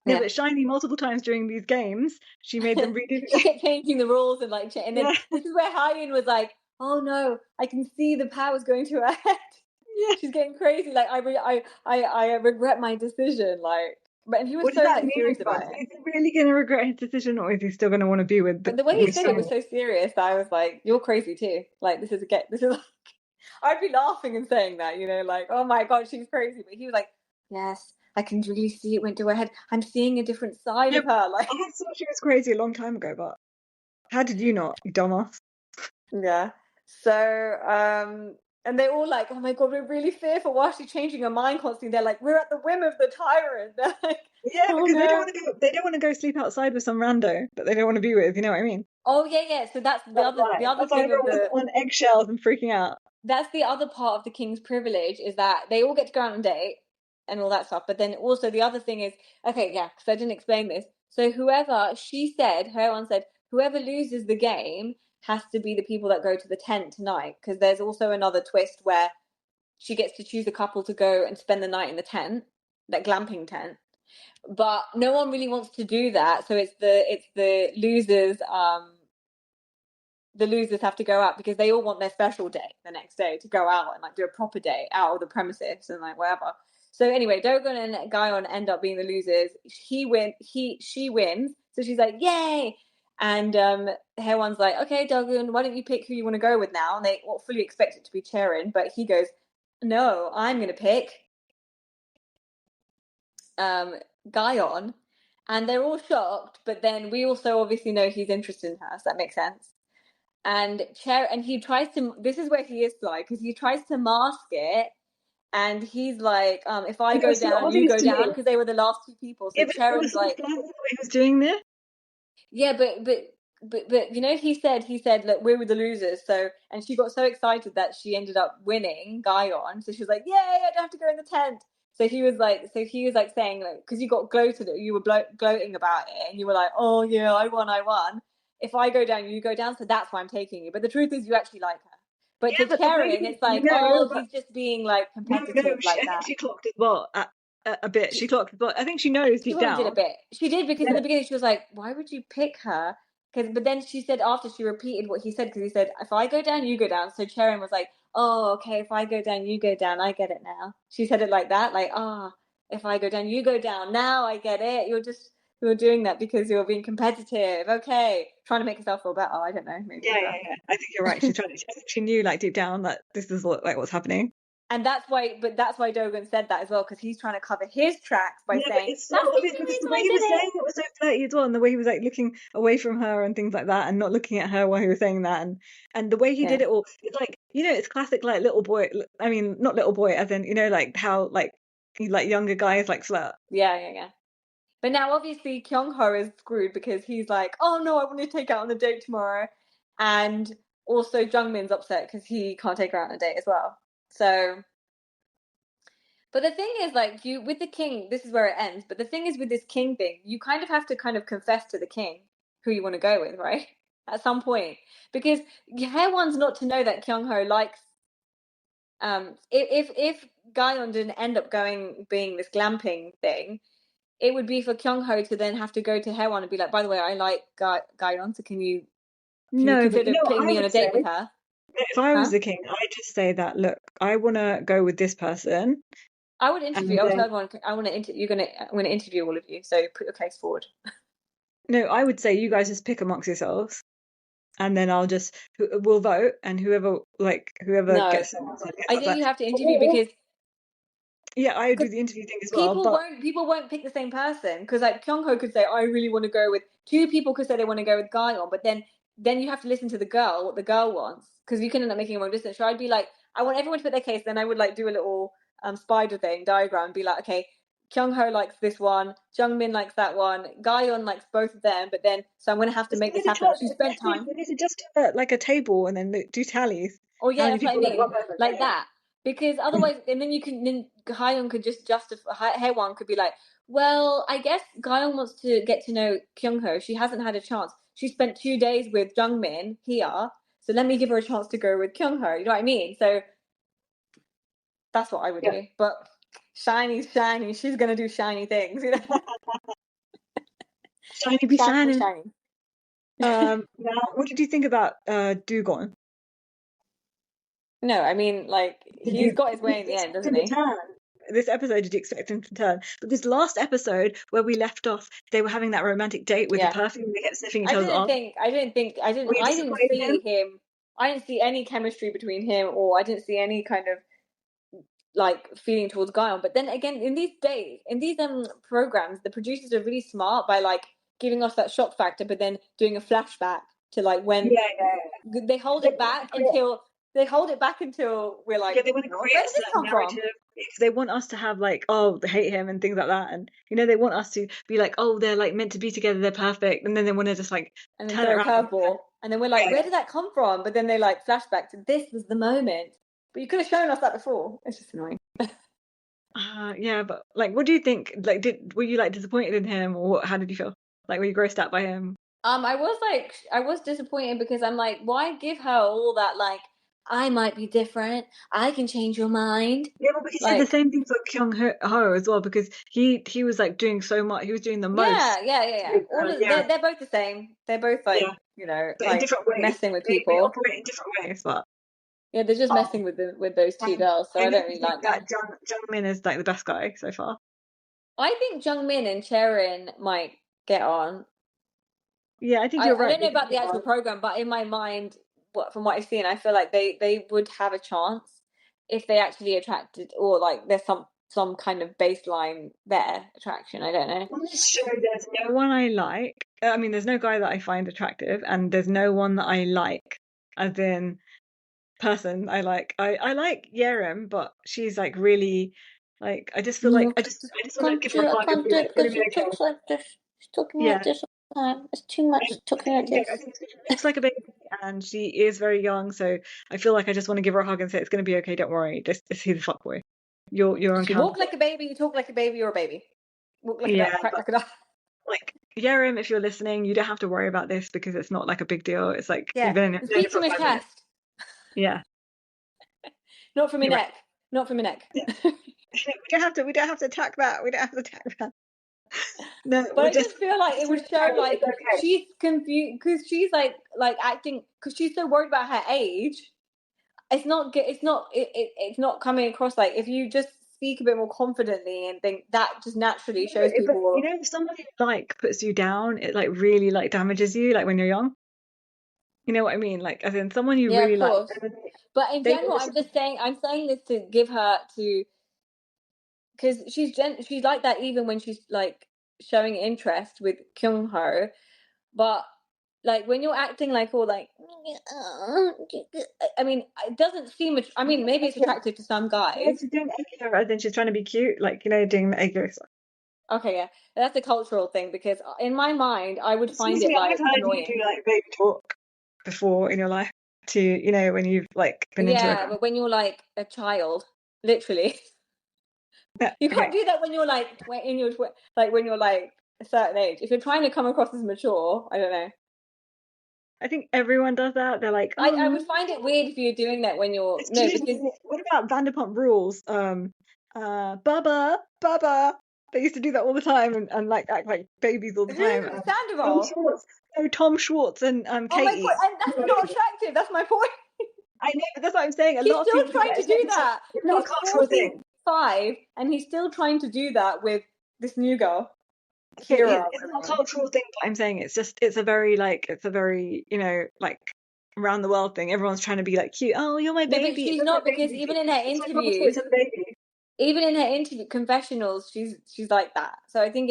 But Shiny multiple times during these games, she made them redo. She kept changing the rules and like, and then this is where Hyun was like, oh no, I can see the powers going to her head. She's getting crazy. Like I regret my decision. Like, and he was so like serious about it. Is he really going to regret his decision, or is he still going to want to be with? But the way he said it was so serious that I was like, "You're crazy too." Like, this is like, I'd be laughing and saying that, you know, like, "Oh my god, she's crazy." But he was like, "Yes, I can really see it went to her head. I'm seeing a different side of her." Like, I thought she was crazy a long time ago, but how did you not, you dumbass? Yeah. So, and they're all like, "Oh my god, we're really fearful. Why is she changing her mind constantly?" They're like, "We're at the whim of the tyrant." They're like, because they don't want to go sleep outside with some rando that they don't want to be with. You know what I mean? Oh yeah. So that's the other thing of the on eggshells and freaking out. That's the other part of the king's privilege, is that they all get to go out on a date and all that stuff. But then also the other thing is, okay, yeah, because I didn't explain this. So whoever said, whoever loses the game has to be the people that go to the tent tonight. Because there's also another twist where she gets to choose a couple to go and spend the night in the tent, that glamping tent. But no one really wants to do that. So it's the losers. The losers have to go out because they all want their special day the next day to go out and like do a proper day out of the premises and like whatever. So anyway, Do-geon and Ga-yeon end up being the losers. She wins. So she's like, yay! And Hae-won's like, okay, Do-geon, why don't you pick who you want to go with now? And they fully expect it to be Cherin, but he goes, no, I'm going to pick Ga-yeon. And they're all shocked, but then we also obviously know he's interested in her, so that makes sense. And he tries to, this is where he is like, because he tries to mask it, and he's like, if I go down, you go down, because they were the last two people. So Cherin's like, the way he was doing this. Yeah, but you know, he said, look, we're with the losers. So, and she got so excited that she ended up winning Ga-yeon. So she was like, yay, I don't have to go in the tent. So he was like saying, like, because you got gloated, you were gloating about it, and you were like, oh yeah, I won. If I go down, you go down. So that's why I'm taking you. But the truth is, you actually like her. But to Cherin, it's like, he's just being like competitive like that. She clocked his butt a bit. She clocked his butt. I think she knows deep down. She did a bit. She did, because in the beginning she was like, why would you pick her? But then she said, after, she repeated what he said, because he said, if I go down, you go down. So Cherin was like, oh, okay, if I go down, you go down. I get it now. She said it like that, like, if I go down, you go down. Now I get it. You're doing that because you're being competitive. Okay. Trying to make herself feel better. I don't know. Maybe. Yeah. I think you're right. She knew like deep down that this is what's happening. And that's why Do-geon said that as well, because he's trying to cover his tracks by saying, that's the reason I did it. It was so flirty as well, and the way he was like looking away from her and things like that, and not looking at her while he was saying that, and the way he did it all, it's like, you know, it's classic like little boy. I mean, not little boy, as in, you know, like how like younger guys like flirt. Yeah. But now obviously Kyung-ho is screwed, because he's like, oh no, I want to take her out on a date tomorrow, and also Jung-min's upset because he can't take her out on a date as well. So, but the thing is, like, with the king, this is where it ends. But the thing is, with this king thing, you kind of have to kind of confess to the king who you want to go with, right? At some point, because Hae-won's not to know that Kyung-ho likes. If Ga-yeon didn't end up being this glamping thing, it would be for Kyung-ho to then have to go to Hae-won and be like, by the way, I like Ga-yeon, so can you consider putting me on a date with her? If I was the king, I'd just say that, look, I want to go with this person, I would interview. And I would then, tell everyone. I'm going to interview all of you. So put your case forward. no, I would say you guys just pick amongst yourselves, and then we'll vote, and whoever No, gets I think you have to interview because yeah, I would do the interview thing as well. people won't pick the same person, because like Kyung-ho could say, I really want to go with, two people could say they want to go with Ga-yeon, but then you have to listen to the girl, what the girl wants, because you can end up making a wrong decision. So I'd be like, I want everyone to put their case, then I would like do a little spider thing diagram, be like, okay, Kyung-ho likes this one, Jung-min likes that one, Ga-yeon likes both of them, but then so I'm going to have to make this happen. She spent time. We need to just do like a table and then do tallies. Oh yeah, that's what I mean, like yeah. that. Because otherwise, and then Ga-yeon could just justify. Haewon could be like, well, I guess Ga-yeon wants to get to know Kyung-ho. She hasn't had a chance. She spent 2 days with Jung-min here, so let me give her a chance to go with Kyung-ho. You know what I mean? So that's what I would do. But shiny's shiny. She's gonna do shiny things, you know. Shiny be shiny. Shiny. Now, what did you think about Joo-heon? No, I mean, like, he's got his way in the end, doesn't he? This episode, did you expect him to turn? But this last episode, where we left off, they were having that romantic date with the perfume. They kept sniffing each other's arms. I didn't see him. I didn't see any chemistry between him, or I didn't see any kind of like feeling towards Ga-yeon. But then again, in these programs, the producers are really smart by like giving us that shock factor, but then doing a flashback to like when they hold it back until we're like, they want to create a certain narrative because they want us to have like, oh, they hate him and things like that, and you know, they want us to be like, oh, they're like meant to be together, they're perfect, and then they want to just like turn it around, curveball, and then we're like, where did that come from? But then they like flashback to this was the moment, but you could have shown us that before. It's just annoying. Yeah, but like, what do you think? Like, were you like disappointed in him, or what? How did you feel? Like, were you grossed out by him? I was disappointed because I'm like, why give her all that like, I might be different, I can change your mind. Yeah, but he said the same thing for Kyung-ho as well, because he was like doing so much. He was doing the most. Yeah. They're both the same. They're both like, you know, but like in different ways. messing with people. They operate in different ways, but yeah, they're just messing with those two girls. So I don't really like that. Jung-min is like the best guy so far. I think Jung-min and Cherin might get on. Yeah, I think you're right. I don't know about the actual program, but in my mind, from what I've seen, I feel like they would have a chance if they actually attracted, or like there's some kind of baseline there attraction. I don't know. On this show, there's no one I like. I mean, there's no guy that I find attractive, and there's no one that I like, as in person. I like Yerem, but she's like really like, I just feel like I just want to give her a hug and be like, it's gonna be okay. Talks like this. She's talking like this all the time. It's too much talking like this. I think she looks like a baby, and she is very young, so I feel like I just want to give her a hug and say it's gonna be okay. Don't worry. Just see the fuckboy. You're on camera. Walk like a baby. You talk like a baby. You're a baby. Walk like a duck, crack like a duck. Like, Yerem, if you're listening, you don't have to worry about this because it's not like a big deal. It's like you've been in it for 5 minutes. Yeah. Not from your neck. Not from your neck. Yeah. We don't have to attack that. No, but I just feel like it would show like she's confused because she's like acting because she's so worried about her age. It's not coming across like if you just speak a bit more confidently and think that just naturally shows people. You know, if somebody like puts you down, it like really like damages you, like when you're young. You know what I mean? Like, as in someone you really like. But in general, I'm saying this to give her to, because she's like that even when she's like showing interest with Kyung-ho, but like when you're acting like all like, I mean, it doesn't seem. I mean, maybe it's attractive to some guys. Yeah, she's doing egg rather than she's trying to be cute, like, you know, doing the egg stuff. Okay, yeah, that's a cultural thing because in my mind, I would find it like annoying. You do like baby talk before in your life to, you know, when you've like been into it. Yeah, but when you're like a child, literally, you can't do that when you're like when you're like a certain age. If you're trying to come across as mature, I don't know. I think everyone does that. They're like, I would find it weird if you're doing that when you're What about Vanderpump Rules? Baba. They used to do that all the time and like act like babies all the time. Tom Schwartz and Katie. Oh my God, and that's not attractive. That's my point. I know, but that's what I'm saying. She's still trying to do that. It's not a cultural thing. 5, and he's still trying to do that with this new girl. Okay, Kira. it's not a cultural thing, but I'm saying it's a very around the world thing. Everyone's trying to be like cute. Oh, you're my No, but baby. she's You're not, my because baby. even in her It's like Mum's interviews, voice of the baby. even in her interview confessionals, she's like that. So I think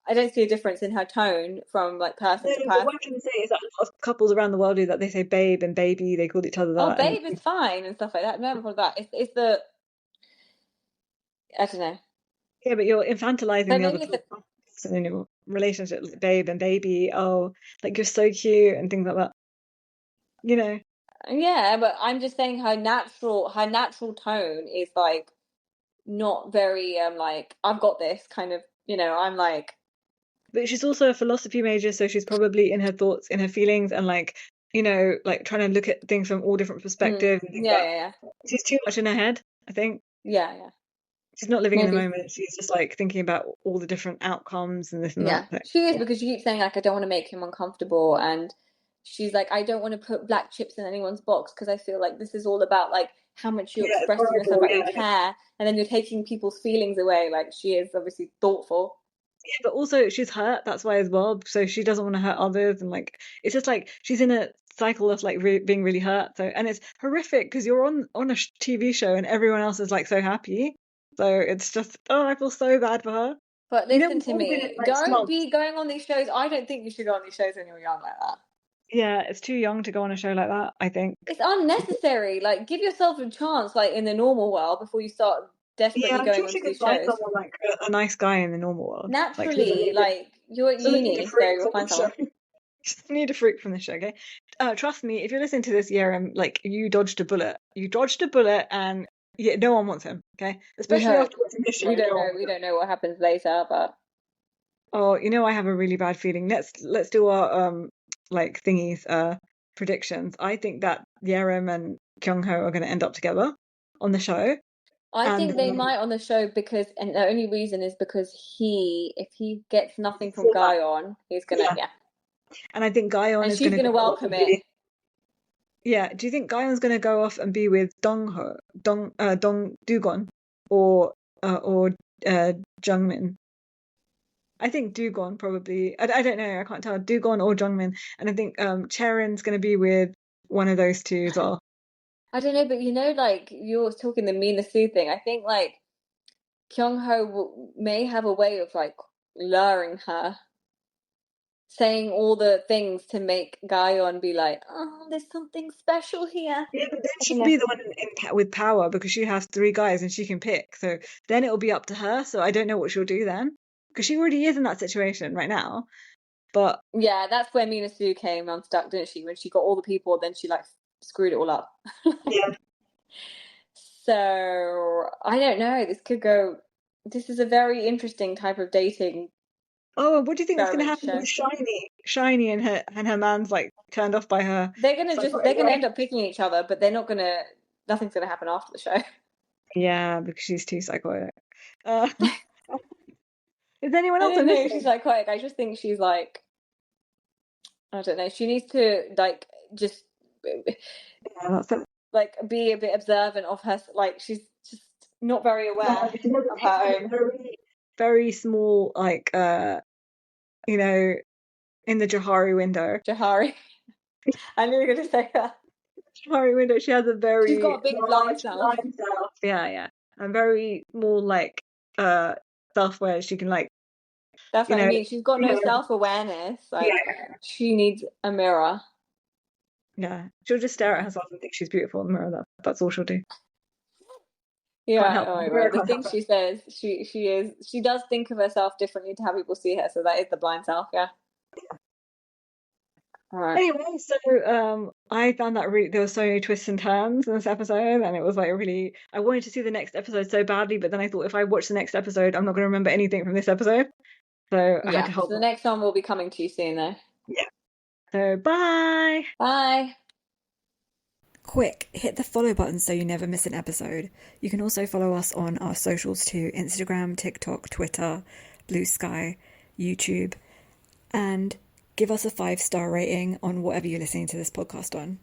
I don't see a difference in her tone from like person No, to but person. what I'm trying to say is that a lot of couples around the world do that. They say babe and baby. They call each other that. Oh, babe is fine and stuff like that. No, for that. It's the, I don't know. Yeah, but you're infantilizing So the other maybe person in your relationship, like babe and baby. Oh, like you're so cute and things like that. You know. yeah, but I'm just saying her natural tone is like not very like I've got this kind of, I'm like, But she's also a philosophy major, so she's probably in her thoughts, in her feelings, and like like trying to look at things from all different perspectives and things like that. yeah. She's too much in her head, I think. Yeah. She's not living in the Maybe. moment. She's just like thinking about all the different outcomes and this and Yeah, that. she is, because she keeps saying like I don't want to make him uncomfortable, and she's like I don't want to put black chips in anyone's box because I feel like this is all about like how much you're Yeah, it's expressing yourself, horrible. about your care, and then you're taking people's feelings away. Like she is obviously thoughtful. Yeah, but also she's hurt. That's why as well. So she doesn't want to hurt others, and like it's just like she's in a cycle of like being really hurt. So and it's horrific because you're on a TV show and everyone else is like so happy. So it's just I feel so bad for her. But You know, listen we've to all been in me, like don't slumps. be going on these shows. I don't think you should go on these shows when you're young like that. Yeah, it's too young to go on a show like that, I think. It's unnecessary. Like give yourself a chance, like in the normal world, before you start desperately Yeah, I'm going sure onto she could these find shows. someone like a nice guy in the normal world. Naturally, like you're at doesn't need a uni, so freak you'll from find the show. someone. Just need a freak from the show, okay? Trust me, if you're listening to this, Yerim, like you dodged a bullet. You dodged a bullet, and yeah, no one wants him, okay? We Especially hope. after watching this show. We don't no one know. wants We him. don't know what happens later, but Oh, I have a really bad feeling. Let's do our like thingies predictions. I think that Yerim and Kyung-ho are going to end up together on the show. I And think they might on the show because, and the only reason is because if he gets nothing from feel that. Ga-yeon, he's gonna, Yeah. And I think Ga-yeon and is she's going to gonna go off welcome and be. it. Yeah, do you think Ga-yeon's going to go off and be with Dong Dugon or Jung-min? I think Dugon probably. I don't know. I can't tell. Dugon or Jung-min, and I think Charon's going to be with one of those two as well. I don't know, but like you're talking the Mina Sue thing. I think like Kyung-ho may have a way of like luring her, saying all the things to make Ga-yeon be like, oh, there's something special here. Yeah, but then she'll be the one with power because she has 3 guys and she can pick. So then it'll be up to her. So I don't know what she'll do then, because she already is in that situation right now. But yeah, that's where Mina Sue came unstuck, didn't she? When she got all the people, then she like screwed it all up. yeah, So I don't know. This is a very interesting type of dating. oh, what do you think is going to experiment happen show. with Shiny and her man's like turned off by her? They're gonna psychotic end up picking each other, but nothing's gonna happen after the show. Yeah, because she's too psychotic. Uh, is anyone I else don't know if listening? she's psychotic. I just think she's like, I don't know. She needs to like just Yeah, that's it. like be a bit observant of her. Like she's just not very aware She doesn't of her own. very, very small, like in the Johari window. Johari. I knew you were gonna say that. Johari window. She has a very She's got a big blind self. Yeah, and very small, like self where she can like. That's what I mean. She's got no yeah. self-awareness. Like Yeah. she needs a mirror. Yeah, she'll just stare at herself and think she's beautiful in the mirror. That's all she'll do. Yeah, oh my God. The things she says, she does think of herself differently to how people see her. So that is the blind self, yeah. All right. Anyway, so I found that there were so many twists and turns in this episode, and it was like really. I wanted to see the next episode so badly, but then I thought if I watch the next episode, I'm not going to remember anything from this episode. So I had to hold. So the next one will be coming to you soon, though. Yeah. So bye. Bye. Quick, hit the follow button so you never miss an episode. You can also follow us on our socials too: Instagram, TikTok, Twitter, Blue Sky, YouTube, and give us a 5-star rating on whatever you're listening to this podcast on.